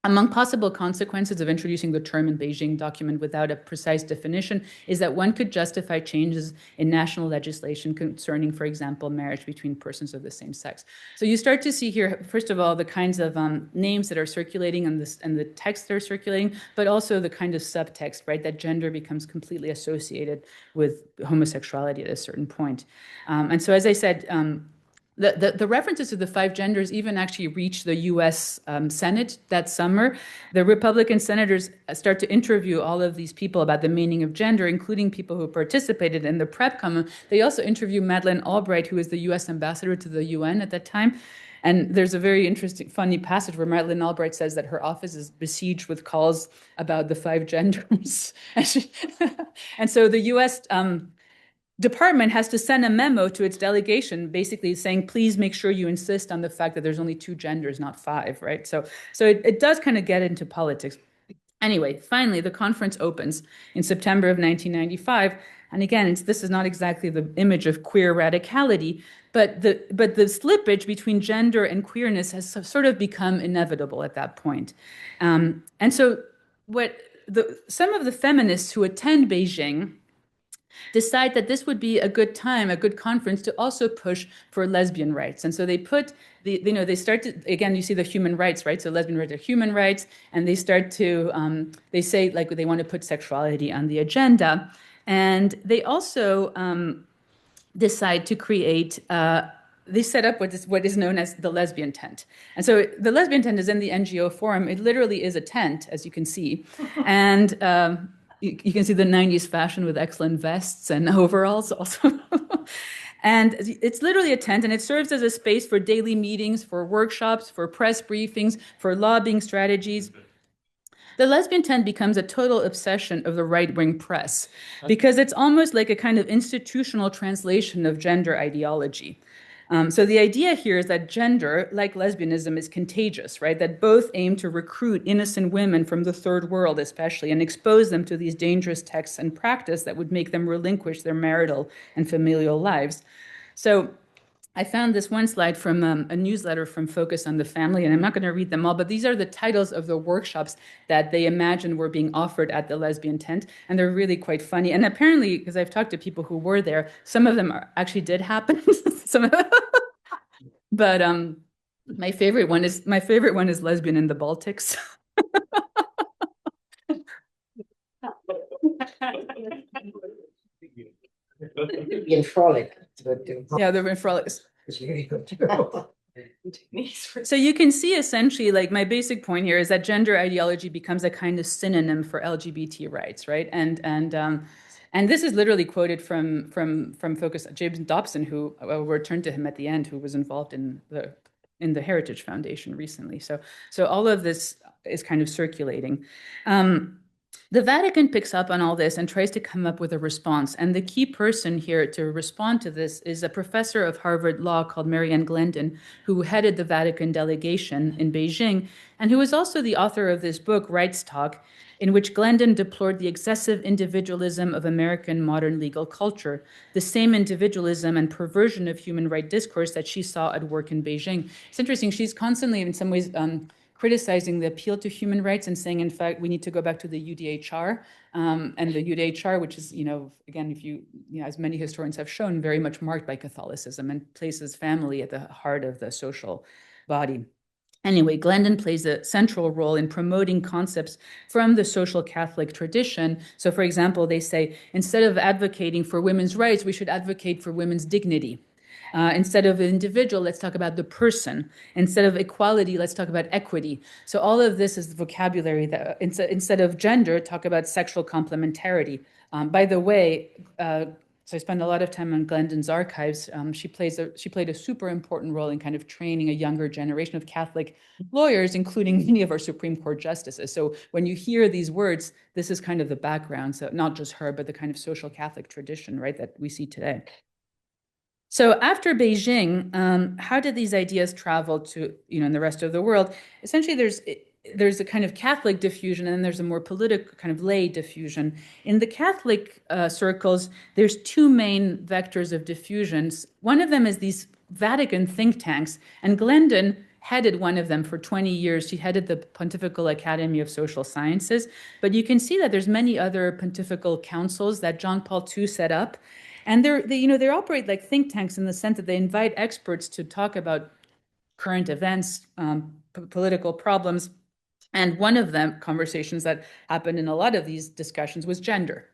Among possible consequences of introducing the term in Beijing document without a precise definition is that one could justify changes in national legislation concerning, for example, marriage between persons of the same sex. So you start to see here, first of all, the kinds of names that are circulating and the texts that are circulating, but also the kind of subtext, right, that gender becomes completely associated with homosexuality at a certain point. And so, as I said, the references to the 5 genders even actually reached the U.S. Senate that summer. The Republican senators start to interview all of these people about the meaning of gender, including people who participated in the prep commune. They also interview Madeleine Albright, who is the U.S. ambassador to the UN at that time. And there's a very interesting, funny passage where Madeleine Albright says that her office is besieged with calls about the 5 genders. And so the U.S. Department has to send a memo to its delegation basically saying, please make sure you insist on the fact that there's only 2 genders, not 5, right? So it does kind of get into politics. Anyway, finally, the conference opens in September of 1995. And again, this is not exactly the image of queer radicality, but the slippage between gender and queerness has sort of become inevitable at that point. And so some of the feminists who attend Beijing decide that this would be a good time, a good conference to also push for lesbian rights. And so they put they start to, again, you see the human rights, right? So lesbian rights are human rights, and they start to, they say like they want to put sexuality on the agenda. And they also decide to create, they set up what is known as the lesbian tent. And so the lesbian tent is in the NGO forum. It literally is a tent, as you can see. And you can see the 90s fashion with excellent vests and overalls also. And it's literally a tent, and it serves as a space for daily meetings, for workshops, for press briefings, for lobbying strategies. The lesbian tent becomes a total obsession of the right-wing press because it's almost like a kind of institutional translation of gender ideology. So the idea here is that gender, like lesbianism, is contagious, right? That both aim to recruit innocent women from the third world, especially, and expose them to these dangerous texts and practice that would make them relinquish their marital and familial lives. So I found this one slide from a newsletter from Focus on the Family, and I'm not going to read them all, but these are the titles of the workshops that they imagined were being offered at the lesbian tent, and they're really quite funny. And apparently, because I've talked to people who were there, some of them actually did happen. But my favorite one is lesbian in the Baltics. In frolic. Yeah, they're in frolics. So you can see essentially, like, my basic point here is that gender ideology becomes a kind of synonym for LGBT rights, right? And this is literally quoted from Focus, James Dobson, who will return to him at the end, who was involved in the Heritage Foundation recently. So all of this is kind of circulating. The Vatican picks up on all this and tries to come up with a response. And the key person here to respond to this is a professor of Harvard Law called Marianne Glendon, who headed the Vatican delegation in Beijing, and who was also the author of this book, Rights Talk, in which Glendon deplored the excessive individualism of American modern legal culture, the same individualism and perversion of human rights discourse that she saw at work in Beijing. It's interesting, she's constantly, in some ways, criticizing the appeal to human rights and saying, in fact, we need to go back to the UDHR. And the UDHR, which is, again, as many historians have shown, very much marked by Catholicism and places family at the heart of the social body. Anyway, Glendon plays a central role in promoting concepts from the social Catholic tradition. So, for example, they say, instead of advocating for women's rights, we should advocate for women's dignity. Instead of individual, let's talk about the person. Instead of equality, let's talk about equity. So all of this is the vocabulary that, instead of gender, talk about sexual complementarity. By the way, so I spend a lot of time on Glendon's archives. She played a super important role in kind of training a younger generation of Catholic lawyers, including many of our Supreme Court justices. So when you hear these words, this is kind of the background. So not just her, but the kind of social Catholic tradition, right, that we see today. So after Beijing, how did these ideas travel to, in the rest of the world? Essentially, there's a kind of Catholic diffusion, and then there's a more political kind of lay diffusion. In the Catholic circles, there's two main vectors of diffusions. One of them is these Vatican think tanks, and Glendon headed one of them for 20 years. She headed the Pontifical Academy of Social Sciences. But you can see that there's many other pontifical councils that John Paul II set up. And they operate like think tanks in the sense that they invite experts to talk about current events, political problems. And one of them, conversations that happened in a lot of these discussions, was gender.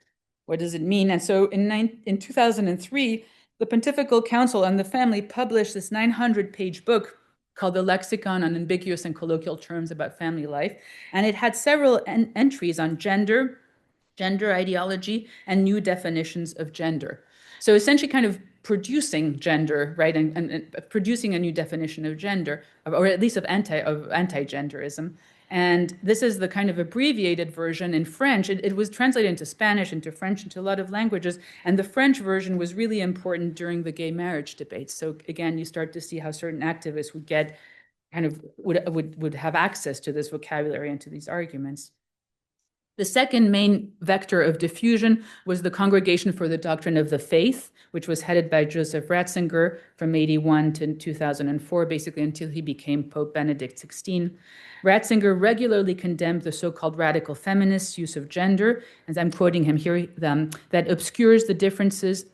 What does it mean? And so in 2003, the Pontifical Council on the Family published this 900-page book called The Lexicon on Ambiguous and Colloquial Terms About Family Life. And it had several entries on gender ideology, and new definitions of gender. So essentially kind of producing gender, right, and producing a new definition of gender, or at least of anti-genderism. And this is the kind of abbreviated version in French. It was translated into Spanish, into French, into a lot of languages. And the French version was really important during the gay marriage debates. So again, you start to see how certain activists would get kind of would have access to this vocabulary and to these arguments. The second main vector of diffusion was the Congregation for the Doctrine of the Faith, which was headed by Joseph Ratzinger from 81 to 2004, basically until he became Pope Benedict XVI. Ratzinger regularly condemned the so-called radical feminists' use of gender, as I'm quoting him here, that obscures the differences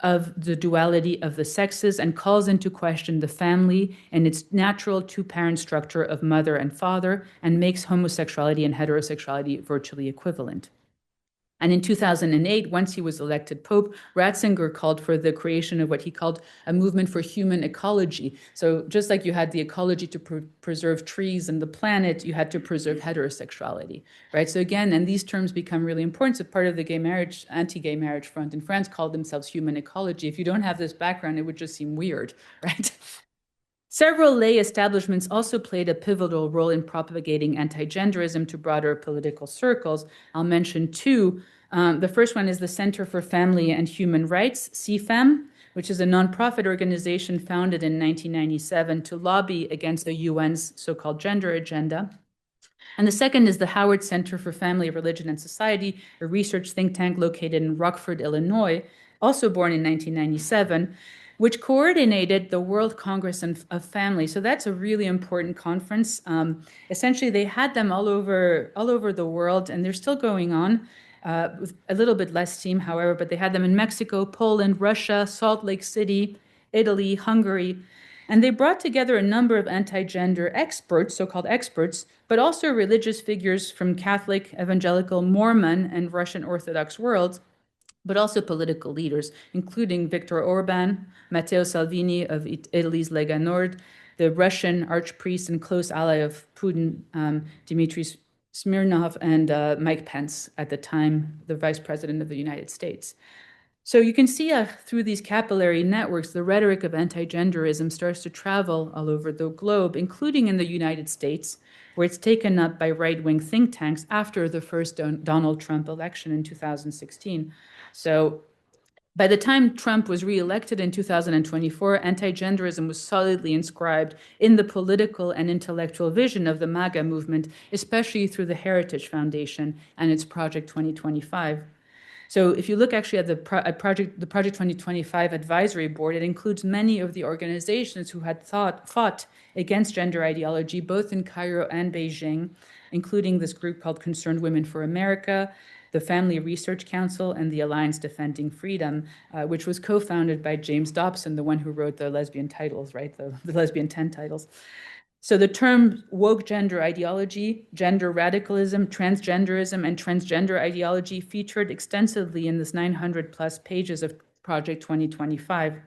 of the duality of the sexes and calls into question the family and its natural two-parent structure of mother and father, and makes homosexuality and heterosexuality virtually equivalent. And in 2008, once he was elected Pope, Ratzinger called for the creation of what he called a movement for human ecology. So just like you had the ecology to preserve trees and the planet, you had to preserve heterosexuality, right? So again, and these terms become really important. So part of the gay marriage, anti-gay marriage front in France called themselves human ecology. If you don't have this background, it would just seem weird, right? Several lay establishments also played a pivotal role in propagating anti-genderism to broader political circles. I'll mention two. The first one is the Center for Family and Human Rights, CFAM, which is a nonprofit organization founded in 1997 to lobby against the UN's so-called gender agenda. And the second is the Howard Center for Family, Religion, and Society, a research think tank located in Rockford, Illinois, also born in 1997, which coordinated the World Congress of Family. So that's a really important conference. Essentially, they had them all over the world, and they're still going on with a little bit less steam, however, but they had them in Mexico, Poland, Russia, Salt Lake City, Italy, Hungary. And they brought together a number of anti-gender experts, so-called experts, but also religious figures from Catholic, evangelical, Mormon, and Russian Orthodox worlds, but also political leaders, including Viktor Orban, Matteo Salvini of Italy's Lega Nord, the Russian archpriest and close ally of Putin, Dmitry Smirnov, and Mike Pence, at the time the vice president of the United States. So you can see through these capillary networks, the rhetoric of anti-genderism starts to travel all over the globe, including in the United States, where it's taken up by right-wing think tanks after the first Donald Trump election in 2016. So by the time Trump was reelected in 2024, anti-genderism was solidly inscribed in the political and intellectual vision of the MAGA movement, especially through the Heritage Foundation and its Project 2025. So if you look actually at the Project 2025 Advisory Board, it includes many of the organizations who had fought against gender ideology, both in Cairo and Beijing, including this group called Concerned Women for America, the Family Research Council, and the Alliance Defending Freedom, which was co-founded by James Dobson, the one who wrote the lesbian titles, right? The lesbian 10 titles. So the term woke gender ideology, gender radicalism, transgenderism, and transgender ideology featured extensively in this 900 plus pages of Project 2025.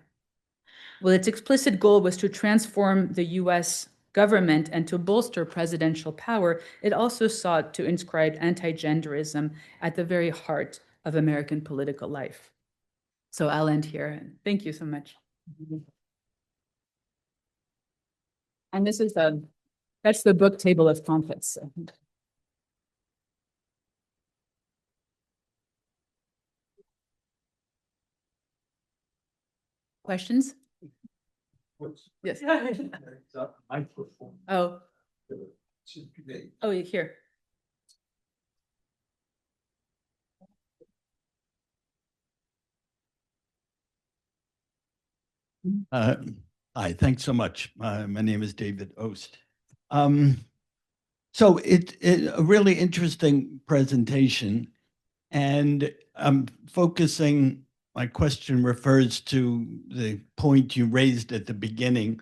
Well, its explicit goal was to transform the US government and to bolster presidential power. It also sought to inscribe anti-genderism at the very heart of American political life. So I'll end here. Thank you so much. And this is that's the book table of contents. Questions? Yes. Microphone. Oh. Oh, here. Hi, thanks so much. My name is David Ost. So it's a really interesting presentation, and I'm focusing, my question refers to the point you raised at the beginning,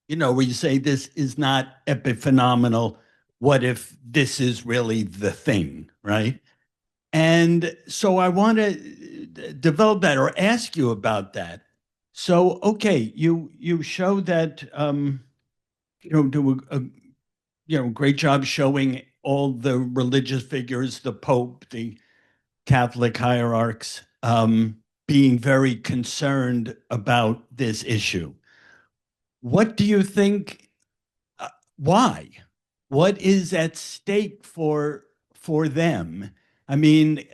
where you say this is not epiphenomenal. What if this is really the thing, right? And so I want to develop that or ask you about that. So, okay, you show that, do a great job showing all the religious figures, the Pope, the Catholic hierarchs, being very concerned about this issue. What do you think, why? What is at stake for them? I mean,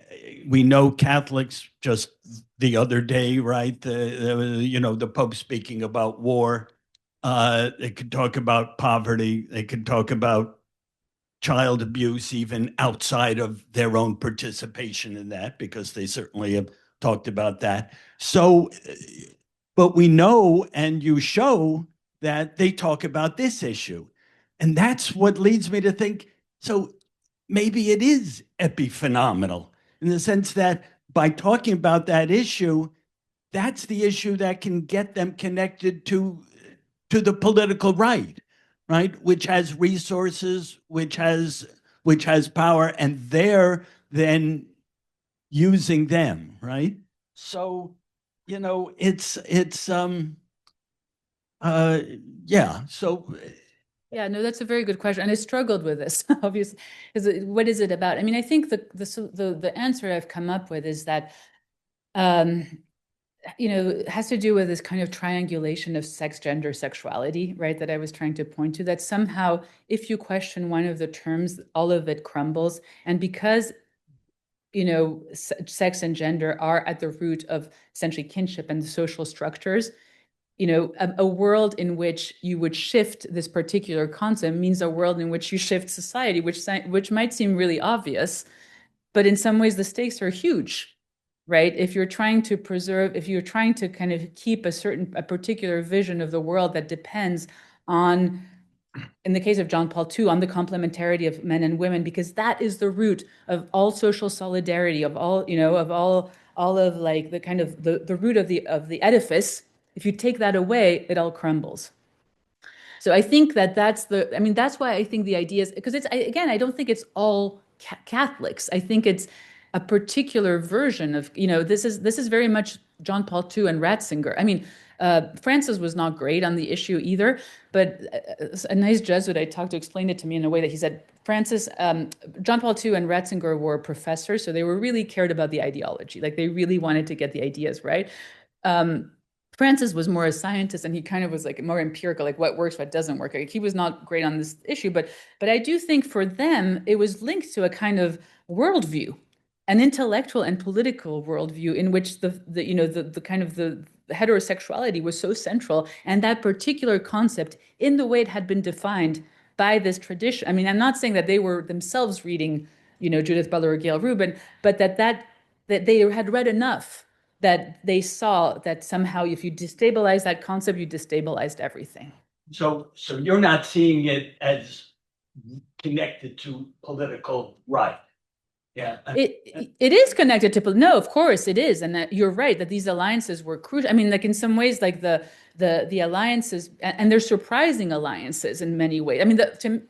we know Catholics just the other day, right? The Pope speaking about war. They could talk about poverty. They could talk about child abuse, even outside of their own participation in that, because they certainly have talked about that. So, but we know, and you show that they talk about this issue. And that's what leads me to think, so maybe it is epiphenomenal in the sense that by talking about that issue, that's the issue that can get them connected to the political right, which has resources, which has power, and they're then using them, right? So, yeah. So. Yeah, no, that's a very good question. And I struggled with this, obviously, because what is it about? I mean, I think the answer I've come up with is that, it has to do with this kind of triangulation of sex, gender, sexuality, right, that I was trying to point to, that somehow if you question one of the terms, all of it crumbles. And because sex and gender are at the root of essentially kinship and the social structures, a world in which you would shift this particular concept means a world in which you shift society, which might seem really obvious, but in some ways the stakes are huge, right? If you're trying to kind of keep a particular vision of the world that depends on, in the case of John Paul II, on the complementarity of men and women, because that is the root of all social solidarity, of all of like the kind of the root of the edifice. If you take that away, it all crumbles. So I think that's why I think the idea is, because I don't think it's all Catholics. I think it's a particular version of, this is very much John Paul II and Ratzinger. I mean, Francis was not great on the issue either, but a nice Jesuit I talked to explained it to me in a way that he said, John Paul II and Ratzinger were professors, so they were really cared about the ideology. Like they really wanted to get the ideas right. Francis was more a scientist, and he kind of was like more empirical, like what works, what doesn't work. Like he was not great on this issue, but I do think for them, it was linked to a kind of worldview, an intellectual and political worldview in which the kind of the heterosexuality was so central, and that particular concept in the way it had been defined by this tradition. I mean, I'm not saying that they were themselves reading, Judith Butler or Gail Rubin, but that they had read enough that they saw that somehow if you destabilize that concept, you destabilized everything. So you're not seeing it as connected to political right. Yeah. It is connected to, no, of course it is. And that you're right that these alliances were crucial. I mean, like in some ways, like the alliances, and they're surprising alliances in many ways. I mean,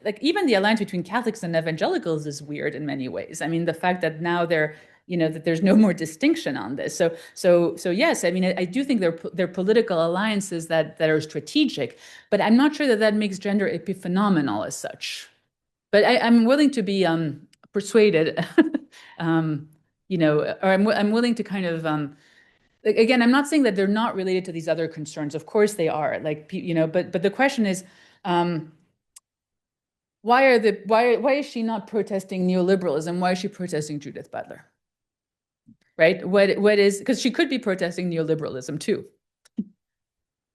like even the alliance between Catholics and evangelicals is weird in many ways. I mean, the fact that now that there's no more distinction on this. So yes, I mean, I do think they're political alliances that are strategic, but I'm not sure that makes gender epiphenomenal as such. But I'm willing to be persuaded, or I'm willing to kind of, again, I'm not saying that they're not related to these other concerns. Of course they are, like, but the question is, why is she not protesting neoliberalism? Why is she protesting Judith Butler? Right? What is, because she could be protesting neoliberalism too.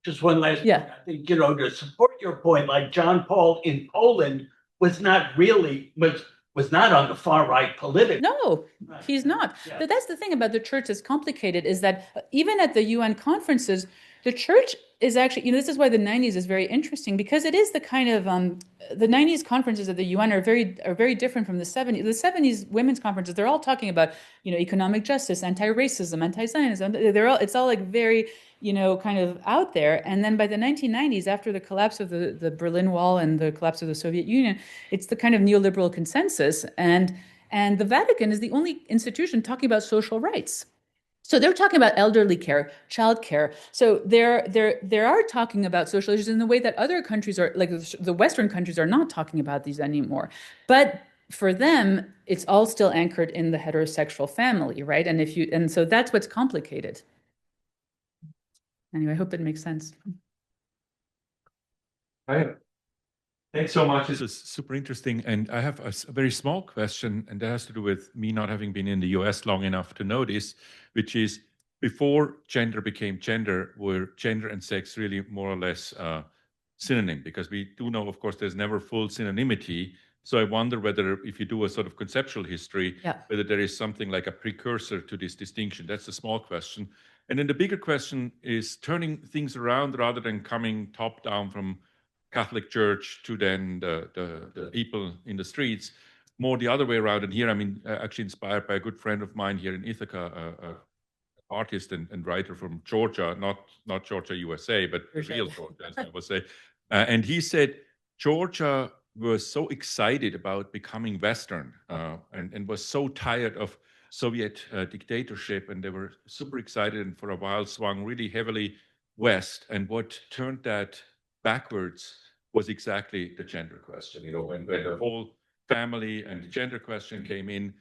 Just one last point. I think, to support your point, like John Paul in Poland was not on the far right politically. No, he's not. Yeah. But that's the thing about the church that's complicated, is that even at the UN conferences, the church is actually, this is why the 90s is very interesting, because it is the kind of, the 90s conferences at the UN are very different from the 70s. The 70s women's conferences, they're all talking about, economic justice, anti-racism, anti-Zionism. It's all like very, kind of out there. And then by the 1990s, after the collapse of the Berlin Wall and the collapse of the Soviet Union, it's the kind of neoliberal consensus. And the Vatican is the only institution talking about social rights. So they're talking about elderly care, child care. So they are talking about social issues in the way that other countries are, like the Western countries are not talking about these anymore. But for them, it's all still anchored in the heterosexual family, right? And so that's what's complicated. Anyway, I hope it makes sense. Thanks so much. This is super interesting. And I have a very small question, and that has to do with me not having been in the US long enough to know this, which is, before gender became gender, were gender and sex really more or less synonym? Because we do know, of course, there's never full synonymity. So I wonder whether, if you do a sort of conceptual history, whether there is something like a precursor to this distinction. That's a small question. And then the bigger question is turning things around rather than coming top down from Catholic Church to then the people in the streets, more the other way around. And here, actually inspired by a good friend of mine here in Ithaca, an artist and writer from Georgia, not Georgia, USA, but real Georgia, as I would say. And he said Georgia was so excited about becoming Western and was so tired of Soviet dictatorship, and they were super excited, and for a while swung really heavily west. And what turned that backwards was exactly the gender question. When the whole family and gender question came in,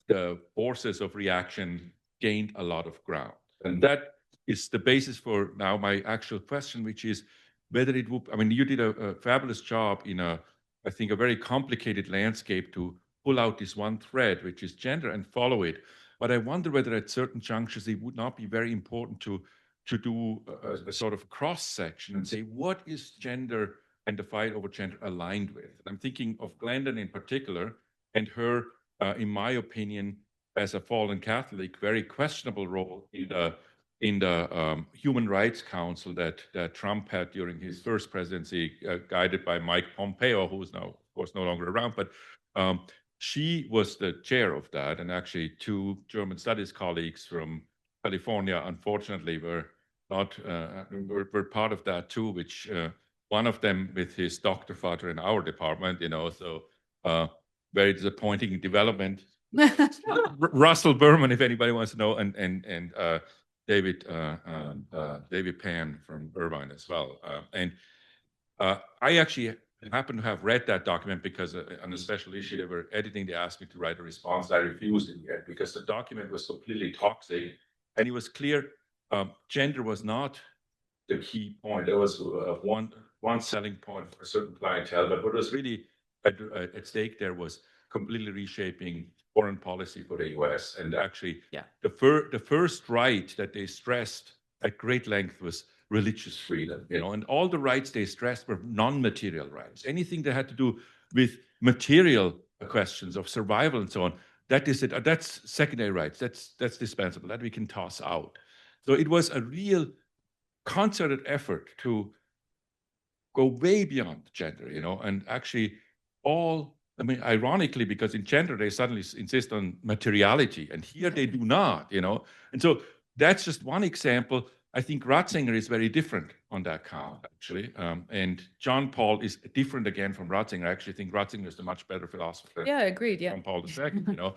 the forces of reaction gained a lot of ground. And that is the basis for now my actual question, which is whether it would, you did a fabulous job in I think a very complicated landscape to pull out this one thread, which is gender, and follow it. But I wonder whether at certain junctures it would not be very important to do a sort of cross-section and say, what is gender and the fight over gender aligned with? And I'm thinking of Glendon in particular, and her, in my opinion, as a fallen Catholic, very questionable role in the Human Rights Council that Trump had during his first presidency, guided by Mike Pompeo, who is now, of course, no longer around. But she was the chair of that, and actually 2 German studies colleagues from California, unfortunately, were not were part of that too. Which one of them with his doctor father in our department, so very disappointing development. Russell Berman, if anybody wants to know, and David Pan from Irvine as well. I actually happen to have read that document because on a special issue they were editing. They asked me to write a response. I refused it yet because the document was completely toxic, and it was clear gender was not the key point. There was one selling point for a certain clientele, but what was really at stake there was completely reshaping foreign policy for the US. And actually, the first right that they stressed at great length was religious freedom, and all the rights they stressed were non-material rights. Anything that had to do with material questions of survival and so on, that's secondary rights. That's dispensable. That we can toss out. So it was a real concerted effort to go way beyond gender, and actually ironically, because in gender, they suddenly insist on materiality, and here they do not, And so that's just one example. I think Ratzinger is very different on that count, actually. And John Paul is different again from Ratzinger. I actually think Ratzinger is the much better philosopher. Yeah, agreed, yeah. John Paul II,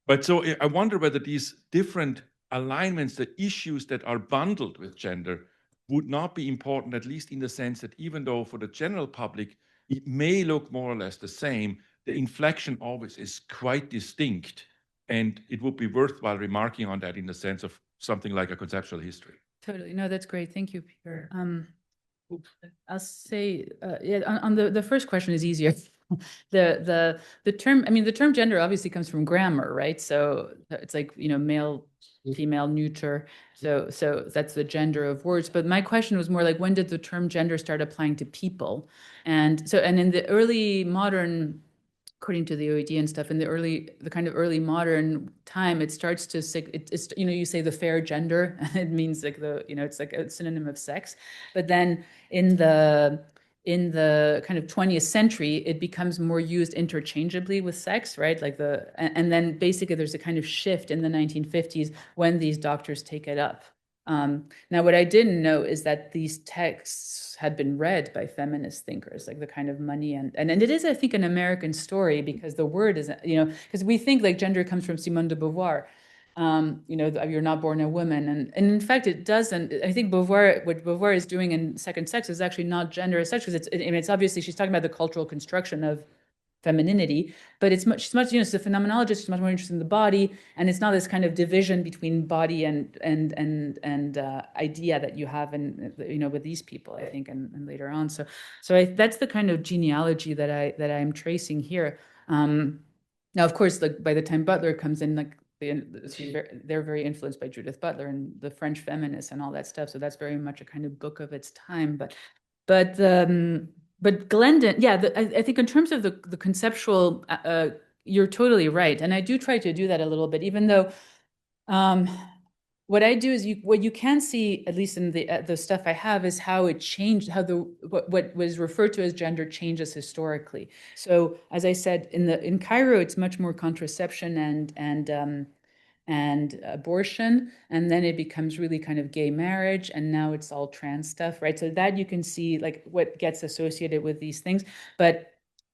But so I wonder whether these different alignments, the issues that are bundled with gender, would not be important, at least in the sense that even though for the general public, it may look more or less the same, the inflection always is quite distinct. And it would be worthwhile remarking on that in the sense of something like a conceptual history. Totally. No, that's great. Thank you, Peter. I'll say, on the first question is easier. The term gender obviously comes from grammar, right? So it's like, male, female, neuter. So that's the gender of words. But my question was more like, when did the term gender start applying to people? And in the early modern, according to the OED and stuff, in the kind of early modern time, it starts to it's you say the fair gender, it means like it's like a synonym of sex. But then in the kind of 20th century, it becomes more used interchangeably with sex, right? And then basically there's a kind of shift in the 1950s when these doctors take it up. Now, what I didn't know is that these texts had been read by feminist thinkers, like the kind of money and it is, I think, an American story, because the word is, because we think like gender comes from Simone de Beauvoir, you're not born a woman, and in fact it doesn't. I think what Beauvoir is doing in Second Sex is actually not gender as such, because it's obviously she's talking about the cultural construction of femininity, but she's much, she's a phenomenologist, she's much more interested in the body, and it's not this kind of division between body and idea that you have with these people, I think, and later on. So that's the kind of genealogy that I'm tracing here. Now, of course, like by the time Butler comes in, like they're very influenced by Judith Butler and the French feminists and all that stuff. So that's very much a kind of book of its time, But Glendon, I think in terms of the conceptual, you're totally right. And I do try to do that a little bit, even though what I do is what you can see, at least in the stuff I have, is how it changed, how what was referred to as gender changes historically. So as I said, in Cairo, it's much more contraception and abortion, and then it becomes really kind of gay marriage, and now it's all trans stuff, right? So that you can see like what gets associated with these things. But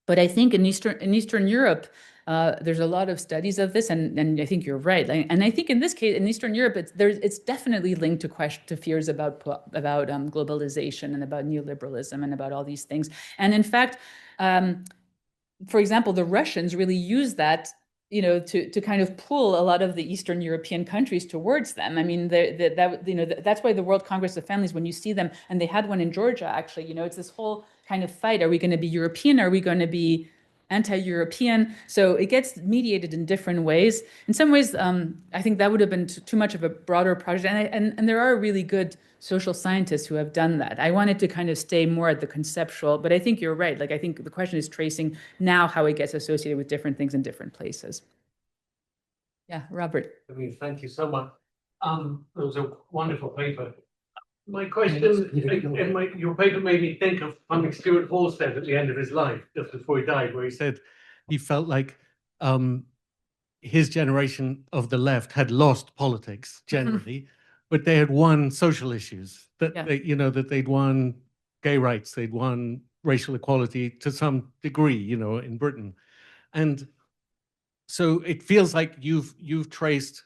I think in Eastern Europe, there's a lot of studies of this, and I think you're right. And I think in this case, in Eastern Europe, it's definitely linked to fears about globalization and about neoliberalism and about all these things. And in fact, for example, the Russians really use that to kind of pull a lot of the Eastern European countries towards them. I mean, that's why the World Congress of Families, when you see them, and they had one in Georgia, actually, it's this whole kind of fight. Are we going to be European? Are we going to be anti-European. So it gets mediated in different ways. In some ways, I think that would have been too much of a broader project. And there are really good social scientists who have done that. I wanted to kind of stay more at the conceptual, but I think you're right. Like, I think the question is tracing now how it gets associated with different things in different places. Yeah, Robert. I mean, thank you so much. It was a wonderful paper. My question, your paper made me think of something Stuart Hall said at the end of his life, just before he died, where he said he felt like his generation of the left had lost politics generally, but they had won social issues. That they, you know, that they'd won gay rights, they'd won racial equality to some degree, you know, in Britain, and so it feels like you've traced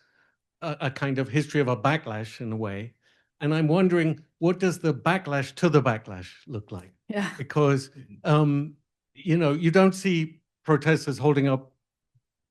a kind of history of a backlash in a way. And I'm wondering, what does the backlash to the backlash look like? Yeah. Because, you know, you don't see protesters holding up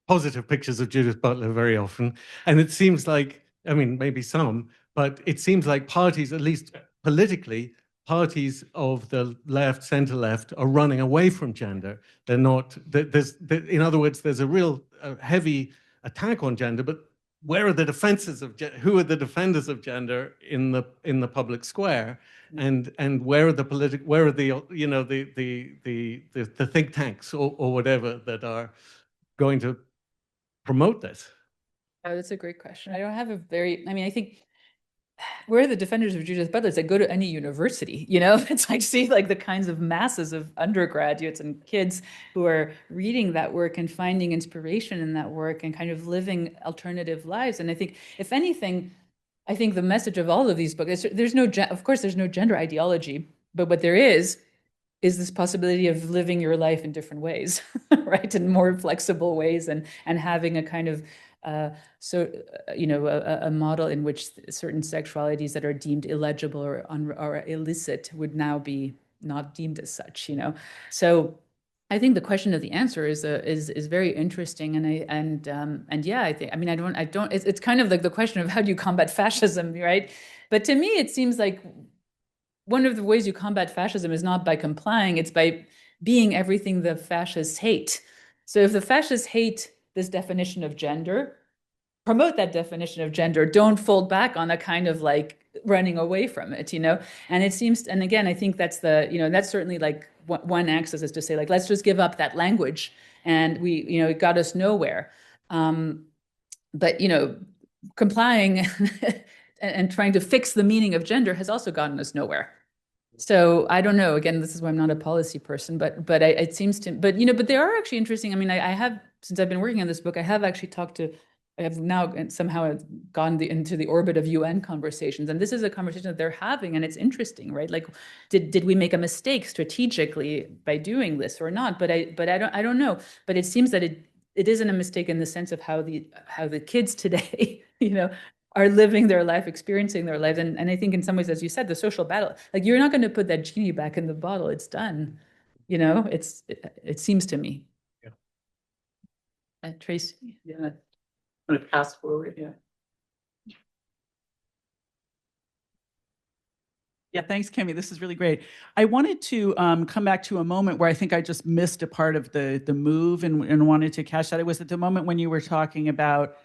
positive pictures of Judith Butler very often. And it seems like, I mean, maybe some, but it seems like parties, at least politically, parties of the left, center left, are running away from gender. They're not, in other words, there's a real heavy attack on gender, but where are the defenses of who are the defenders of gender in the public square, and where are the you know the think tanks or whatever that are going to promote this? Oh, that's a great question. I don't have a very, I mean, I think where are the defenders of Judith Butler? It's like, go to any university, you know, it's like, see like the kinds of masses of undergraduates and kids who are reading that work and finding inspiration in that work and kind of living alternative lives. And I think, if anything, I think the message of all of these books, there's no, of course, there's no gender ideology, but what there is this possibility of living your life in different ways, right? In more flexible ways, and having a kind of, you know, a model in which certain sexualities that are deemed illegible or illicit would now be not deemed as such, you know. So I think the question of the answer is very interesting, and yeah, I think, I mean, I don't. It's kind of like the question of how do you combat fascism, right? But to me, it seems like one of the ways you combat fascism is not by complying; it's by being everything the fascists hate. So if the fascists hate this definition of gender, promote that definition of gender. Don't fold back on a kind of like running away from it, you know? And it seems, and again, I think that's the, you know, that's certainly like one axis is to say like, let's just give up that language, and we, you know, it got us nowhere. But, you know, complying and trying to fix the meaning of gender has also gotten us nowhere. So I don't know, again, this is why I'm not a policy person, but it seems to, but, you know, but they are actually interesting. I mean, I have, since I've been working on this book, I have actually I have now somehow gone into the orbit of UN conversations. And this is a conversation that they're having, and it's interesting, right? Like, did we make a mistake strategically by doing this or not? But I don't know. But it seems that it isn't a mistake in the sense of how the kids today, you know, are living their life, experiencing their lives. And I think in some ways, as you said, the social battle, like, you're not going to put that genie back in the bottle. It's done. You know, it seems to me. Yeah. Tracy. Yeah. I'm going to pass forward. Yeah. Yeah, thanks, Camille. This is really great. I wanted to come back to a moment where I think I just missed a part of the move and wanted to catch that. It was at the moment when you were talking about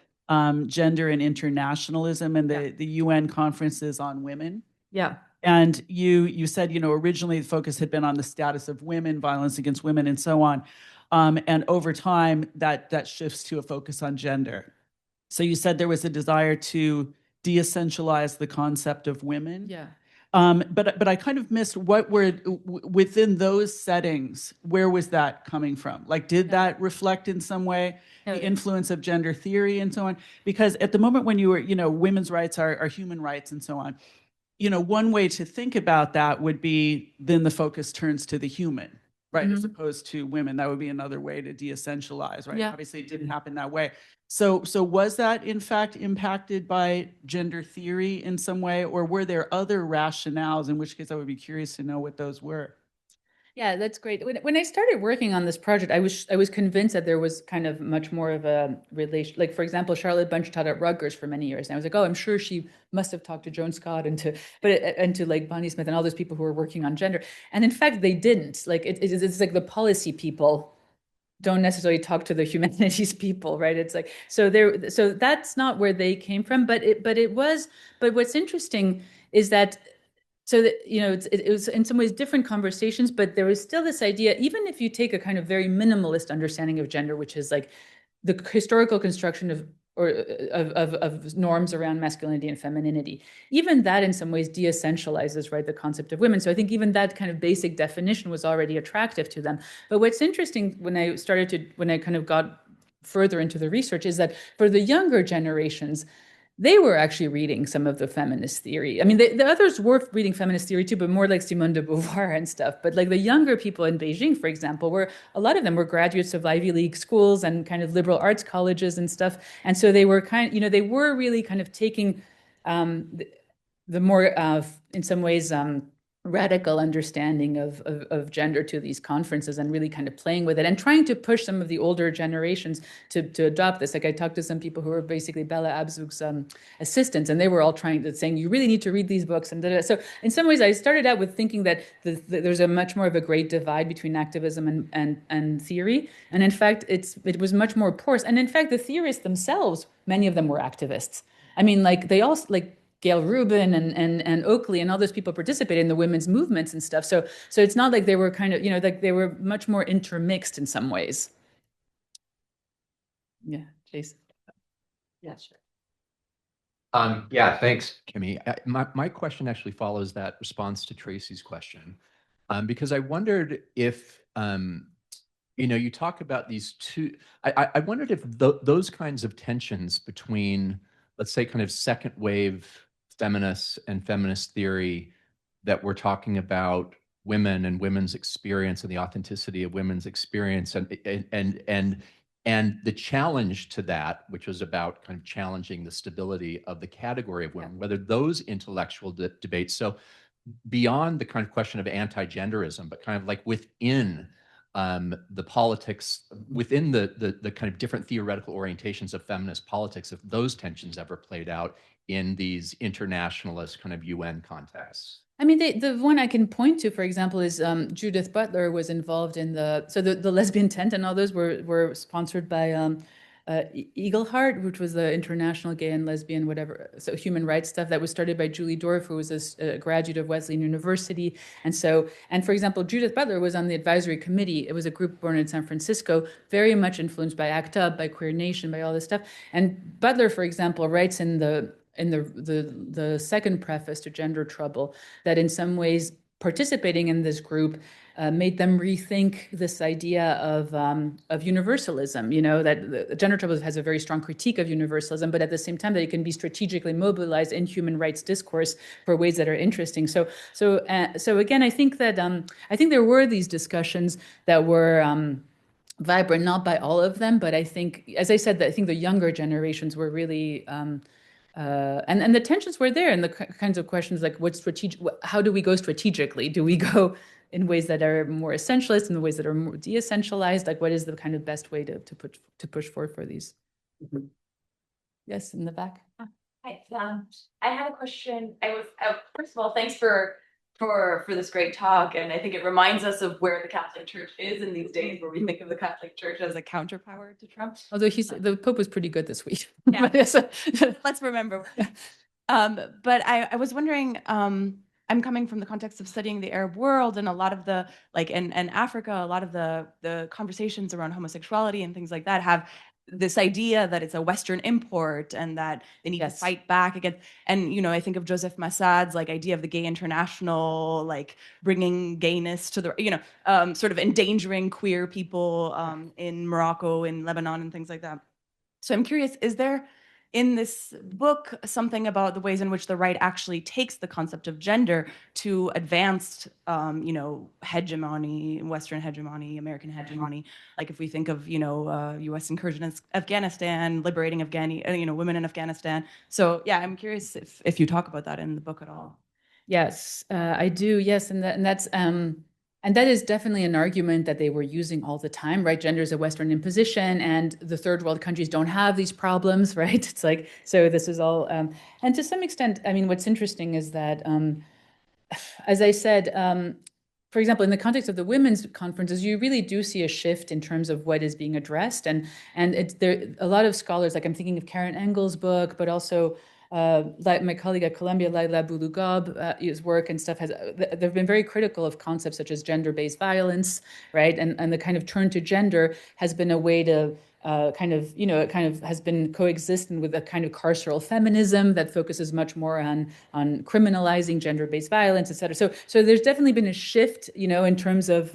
gender and internationalism and the UN conferences on women. Yeah. And you said, you know, originally the focus had been on the status of women, violence against women, and so on. And over time, that shifts to a focus on gender. So you said there was a desire to de-essentialize the concept of women. Yeah. But I kind of missed what were within those settings. Where was that coming from? Like, did that reflect in some way the influence of gender theory and so on? Because at the moment when you were, you know, women's rights are human rights and so on, you know, one way to think about that would be then the focus turns to the human, right? As opposed to women. That would be another way to de-essentialize, right? Yeah. Obviously, it didn't happen that way. So was that in fact impacted by gender theory in some way, or were there other rationales? In which case, I would be curious to know what those were. Yeah, that's great. When I started working on this project, I was convinced that there was kind of much more of a relation. Like, for example, Charlotte Bunch taught at Rutgers for many years, and I was like, oh, I'm sure she must have talked to Joan Scott and to like Bonnie Smith and all those people who were working on gender. And in fact, they didn't. Like, it's like the policy people don't necessarily talk to the humanities people, right? It's like, so that's not where they came from, but what's interesting is that, so that, it was in some ways different conversations, but there was still this idea, even if you take a kind of very minimalist understanding of gender, which is like the historical construction of norms around masculinity and femininity, even that in some ways de-essentializes, right, the concept of women. So I think even that kind of basic definition was already attractive to them. But what's interesting when I kind of got further into the research is that for the younger generations, they were actually reading some of the feminist theory. I mean, the others were reading feminist theory too, but more like Simone de Beauvoir and stuff. But like the younger people in Beijing, for example, a lot of them were graduates of Ivy League schools and kind of liberal arts colleges and stuff. And so they were they were really kind of taking the more, in some ways, radical understanding of gender to these conferences and really kind of playing with it and trying to push some of the older generations to adopt this. Like I talked to some people who were basically Bella Abzug's assistants, and they were all saying, you really need to read these books. And so in some ways, I started out with thinking that there's a much more of a great divide between activism and theory. And in fact, it was much more porous. And in fact, the theorists themselves, many of them were activists. I mean, like they all, like Gail Rubin and Oakley and all those people participated in the women's movements and stuff. So it's not like they were kind of, like they were much more intermixed in some ways. Yeah, Jason. Yeah, sure. Yeah, thanks, Kimmy. My question actually follows that response to Tracy's question, because I wondered if, you talk about these two, I wondered if those kinds of tensions between, let's say, kind of second wave feminists and feminist theory that we're talking about women and women's experience and the authenticity of women's experience and the challenge to that, which was about kind of challenging the stability of the category of women, whether those intellectual debates, so beyond the kind of question of anti-genderism, but kind of like within the politics, within the kind of different theoretical orientations of feminist politics, if those tensions ever played out in these internationalist kind of UN contexts. I mean, the one I can point to, for example, is Judith Butler was involved in the lesbian tent, and all those were sponsored by Eagle Heart, which was the international gay and lesbian, whatever, so human rights stuff that was started by Julie Dorff, who was a graduate of Wesleyan University. And for example, Judith Butler was on the advisory committee. It was a group born in San Francisco, very much influenced by ACT UP, by Queer Nation, by all this stuff. And Butler, for example, writes in the second preface to Gender Trouble that in some ways participating in this group made them rethink this idea of universalism, that the Gender Trouble has a very strong critique of universalism, but at the same time that it can be strategically mobilized in human rights discourse for ways that are interesting. So again, I think that there were these discussions that were vibrant, not by all of them, but I think, as I said, I think the younger generations were really and the tensions were there, and the kinds of questions like how do we go strategically? Do we go in ways that are more essentialist, in the ways that are more de-essentialized? Like, what is the kind of best way to push forward for these? Mm-hmm. Yes, in the back. Hi, I have a question. First of all, thanks for this great talk, and I think it reminds us of where the Catholic Church is in these days, where we think of the Catholic Church as a counterpower to Trump. Although the Pope was pretty good this week. Yeah. Let's remember. But I was wondering, I'm coming from the context of studying the Arab world, and a lot of the and Africa, a lot of the conversations around homosexuality and things like that have this idea that it's a Western import and that they need to fight back against. And, I think of Joseph Massad's idea of the gay international, bringing gayness to the, sort of endangering queer people in Morocco, in Lebanon and things like that. So I'm curious, is there in this book something about the ways in which the right actually takes the concept of gender to advanced, hegemony, Western hegemony, American hegemony? Like if we think of, U.S. incursion in Afghanistan, liberating women in Afghanistan. So yeah, I'm curious if you talk about that in the book at all. Yes, I do. Yes, and that is definitely an argument that they were using all the time, right? Gender is a Western imposition, and the third world countries don't have these problems, right? It's like, so this is all, and to some extent, I mean, what's interesting is that, as I said, for example, in the context of the women's conferences, you really do see a shift in terms of what is being addressed. And it's there, a lot of scholars, like I'm thinking of Karen Engel's book, but also like my colleague at Columbia, Laila Boulugab, work and stuff they've been very critical of concepts such as gender-based violence, right? And the kind of turn to gender has been a way to it kind of has been coexistent with a kind of carceral feminism that focuses much more on criminalizing gender-based violence, et cetera. So there's definitely been a shift, in terms of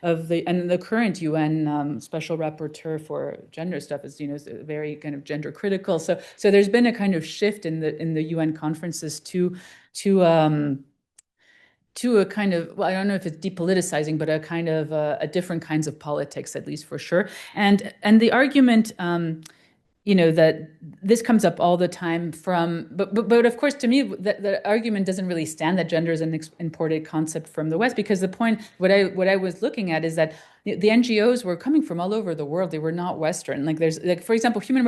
the current UN special rapporteur for gender stuff is very kind of gender critical. So there's been a kind of shift in the UN conferences to a kind of, well, I don't know if it's depoliticizing, but a kind of a different kinds of politics, at least for sure. And the argument, that this comes up all the time but of course, to me, the argument doesn't really stand that gender is an imported concept from the West, because the point, what I was looking at is that the NGOs were coming from all over the world. They were not Western. Like for example, women's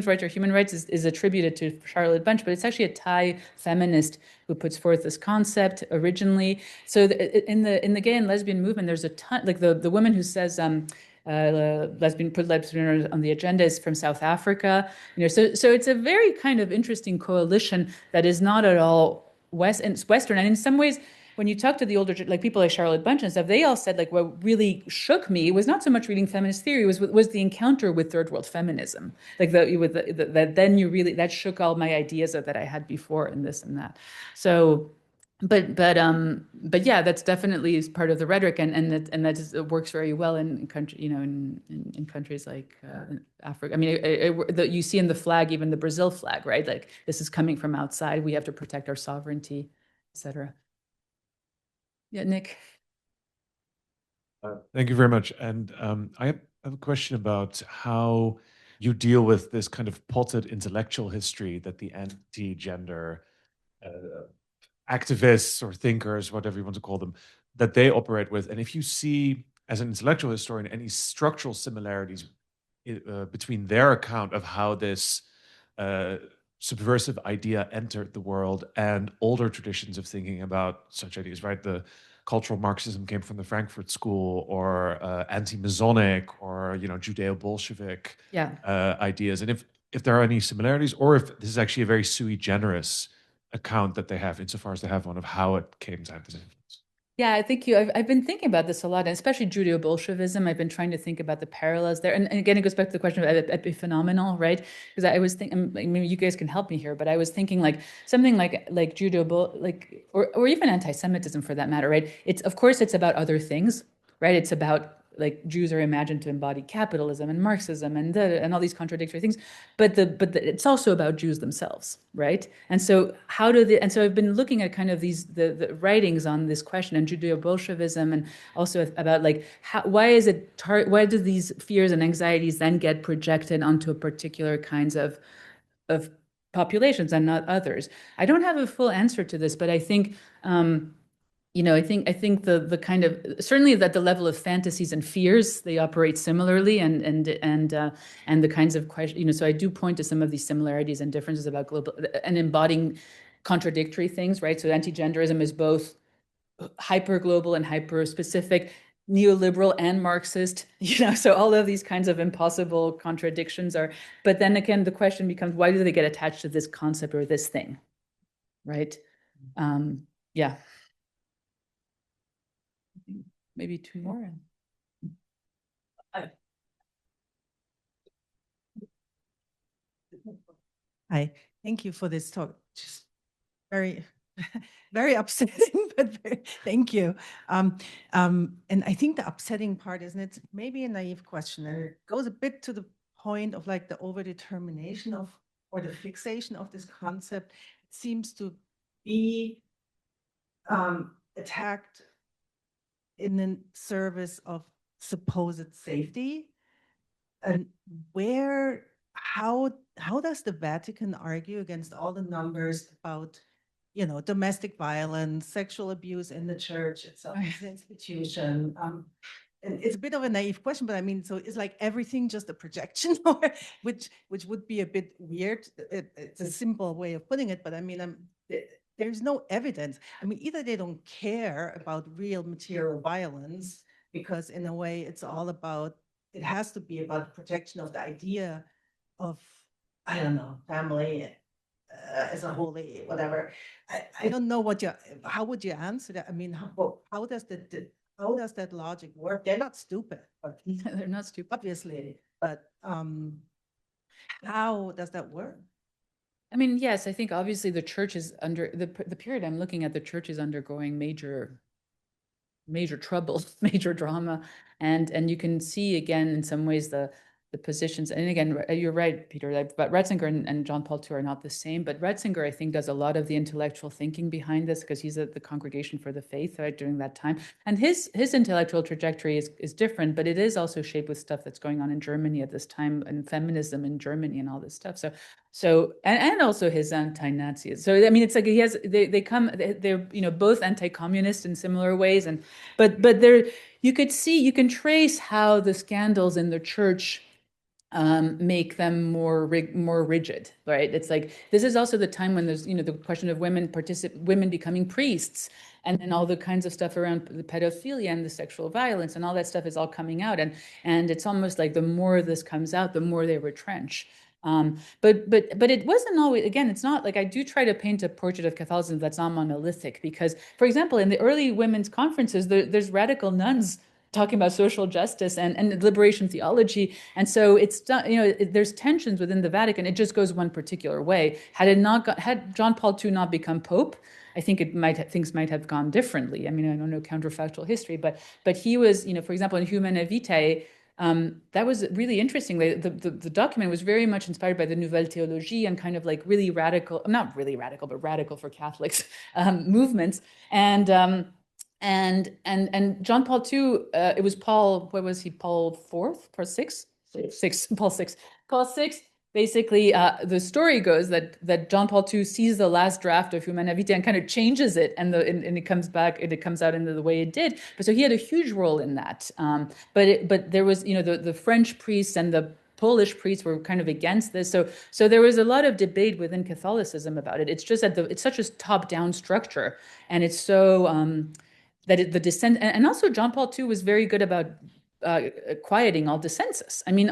rights or human rights is attributed to Charlotte Bunch, but it's actually a Thai feminist who puts forth this concept originally. So in the gay and lesbian movement, there's a ton, like the woman who says, lesbian on the agenda is from South Africa, so it's a very kind of interesting coalition that is not at all Western. And in some ways, when you talk to the older, like people like Charlotte Bunch and stuff, they all said like what really shook me was not so much reading feminist theory, was the encounter with third world feminism, like that shook all my ideas that I had before and this and that. So. But yeah, that's definitely is part of the rhetoric, and it works very well in countries like Africa. I mean, you see in the flag, even the Brazil flag, right? Like this is coming from outside. We have to protect our sovereignty, etc. Yeah, Nick. Thank you very much. And I have a question about how you deal with this kind of potted intellectual history that the anti-gender activists or thinkers, whatever you want to call them, that they operate with. And if you see, as an intellectual historian, any structural similarities between their account of how this subversive idea entered the world and older traditions of thinking about such ideas, right? The cultural Marxism came from the Frankfurt School, or anti-Masonic, or Judeo-Bolshevik ideas. And if there are any similarities, or if this is actually a very sui generis account that they have, insofar as they have one, of how it came to have this influence. Yeah, I think I've been thinking about this a lot, and especially Judeo-Bolshevism. I've been trying to think about the parallels there. And again, it goes back to the question of epiphenomenal, right? Because I was thinking, maybe you guys can help me here, but I was thinking like something like or even anti-Semitism for that matter, right? Of course it's about other things, right? It's about like Jews are imagined to embody capitalism and Marxism and all these contradictory things, but it's also about Jews themselves, right? And so so I've been looking at kind of the writings on this question and Judeo-Bolshevism, and also about like why do these fears and anxieties then get projected onto a particular kinds of populations and not others? I don't have a full answer to this, but I think. I think the kind of, certainly that the level of fantasies and fears, they operate similarly, and the kinds of questions, so I do point to some of these similarities and differences about global and embodying contradictory things, right? So anti-genderism is both hyper global and hyper specific, neoliberal and Marxist, so all of these kinds of impossible contradictions are, but then again, the question becomes, why do they get attached to this concept or this thing, right? Yeah. Maybe two more. Hi, thank you for this talk. Just very, very upsetting, but thank you. And I think the upsetting part, isn't it? Maybe a naive question, and it goes a bit to the point of like the overdetermination of, or the fixation of this concept. It seems to be attacked in the service of supposed safety. And how does the Vatican argue against all the numbers about, domestic violence, sexual abuse in the church itself, as an institution? And it's a bit of a naive question, but I mean, so is like everything just a projection, which would be a bit weird. It's a simple way of putting it, but I mean, there's no evidence. I mean, either they don't care about real material violence, because in a way it's all about, it has to be about protection of the idea of, I don't know, family as a whole, whatever. I don't know how would you answer that? I mean, how does that logic work? They're not stupid, but They're not stupid. obviously, but how does that work? I mean, yes, I think obviously the church is under the period I'm looking at, the church is undergoing major trouble, major drama. And you can see again, in some ways, the positions. And again, you're right, Peter, but Ratzinger and John Paul II are not the same. But Ratzinger, I think, does a lot of the intellectual thinking behind this, because he's at the Congregation for the Faith, right, during that time. And his intellectual trajectory is different, but it is also shaped with stuff that's going on in Germany at this time, and feminism in Germany and all this stuff. So and also his anti-Nazi. So I mean, it's like they're both anti-communist in similar ways, but they're, you can trace how the scandals in the church make them more rigid, right? It's like, this is also the time when there's, the question of women becoming priests, and then all the kinds of stuff around the pedophilia and the sexual violence and all that stuff is all coming out. And it's almost like the more this comes out, the more they retrench. But it wasn't always, again, it's not like, I do try to paint a portrait of Catholicism that's not monolithic, because, for example, in the early women's conferences, there's radical nuns talking about social justice and liberation theology. And so it's, there's tensions within the Vatican. It just goes one particular way. Had John Paul II not become Pope, I think things might have gone differently. I mean, I don't know counterfactual history, but he was, for example, in Humanae Vitae, that was really interesting. The document was very much inspired by the Nouvelle Théologie and kind of like really radical, not really radical, but radical for Catholics movements. And John Paul II, it was Paul, what was he, Paul IV, Paul VI? Paul VI, basically, the story goes that John Paul II sees the last draft of Humanae Vitae and kind of changes it, and it comes back, and it comes out into the way it did. But so he had a huge role in that. But there was, the French priests and the Polish priests were kind of against this. So there was a lot of debate within Catholicism about it. It's just that it's such a top-down structure, and it's so that the dissent, and also John Paul II was very good about quieting all dissensus. I mean,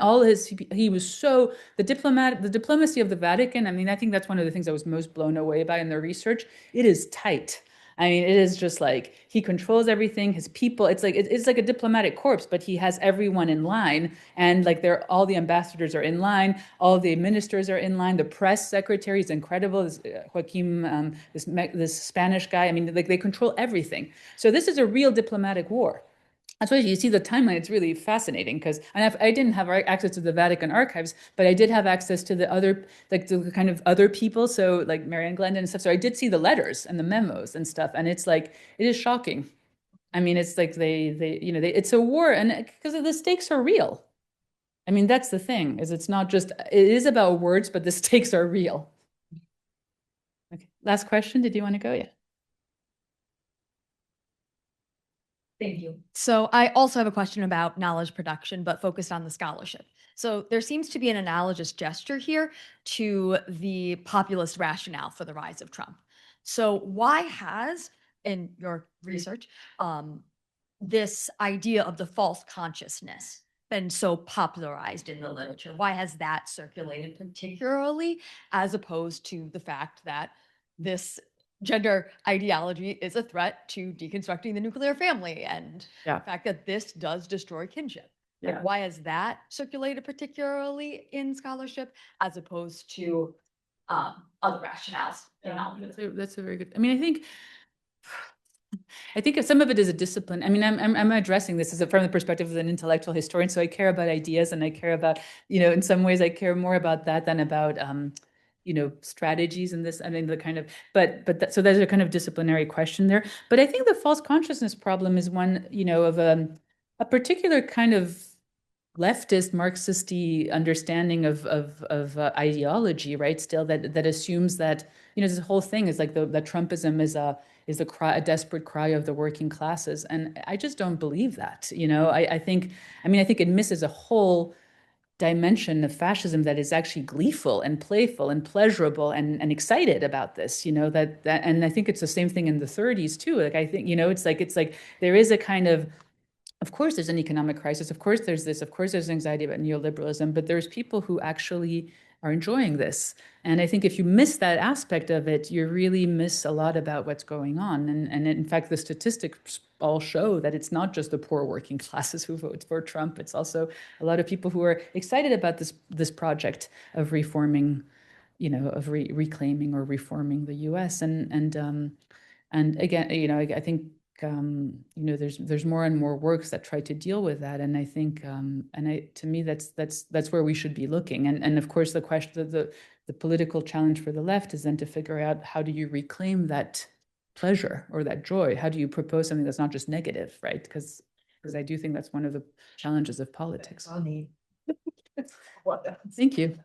he was so, the diplomacy of the Vatican, I mean, I think that's one of the things I was most blown away by in the research. It is tight. I mean, it is just like, he controls everything, his people, it's like a diplomatic corps, but he has everyone in line, and like all the ambassadors are in line, all the ministers are in line, the press secretary is incredible, this Joaquim, this Spanish guy, I mean, like, they control everything. So this is a real diplomatic war. That's why you see the timeline. It's really fascinating, because I didn't have access to the Vatican archives, but I did have access to the other, like the kind of other people. So like Marianne Glendon and stuff. So I did see the letters and the memos and stuff. And it's like, it is shocking. I mean, it's like it's a war, and because the stakes are real. I mean, that's the thing, is it's not just, it is about words, but the stakes are real. Okay. Last question. Did you want to go? Yeah. Thank you. So I also have a question about knowledge production, but focused on the scholarship. So there seems to be an analogous gesture here to the populist rationale for the rise of Trump. So why has, in your research, this idea of the false consciousness been so popularized in the literature? Why has that circulated particularly, as opposed to the fact that this gender ideology is a threat to deconstructing the nuclear family, and the fact that this does destroy kinship? Like, why has that circulated particularly in scholarship, as opposed to other rationales? That's a very good, I mean, I think some of it is a discipline. I mean, I'm addressing this from the perspective of an intellectual historian, so I care about ideas, and I care about, in some ways I care more about that than about strategies in this. I mean, the kind of, so there's a kind of disciplinary question there. But I think the false consciousness problem is one, of a particular kind of leftist Marxist-y understanding of ideology, right? Still, that assumes that, this whole thing is like that Trumpism is a desperate cry of the working classes, and I just don't believe that. I think it misses a whole dimension of fascism that is actually gleeful and playful and pleasurable and excited about this, that and I think it's the same thing in the 30s too. Like, I think, it's like there is a kind of course there's an economic crisis, of course there's this, of course there's anxiety about neoliberalism, but there's people who actually are enjoying this. And I think if you miss that aspect of it, you really miss a lot about what's going on. And in fact, the statistics all show that it's not just the poor working classes who vote for Trump. It's also a lot of people who are excited about this project of reforming, of reclaiming or reforming the U.S. And again, I think there's more and more works that try to deal with that, and I think, to me, that's where we should be looking. And of course, the question, the political challenge for the left is then to figure out how do you reclaim that pleasure or that joy? How do you propose something that's not just negative, right? Because I do think that's one of the challenges of politics. Thank you.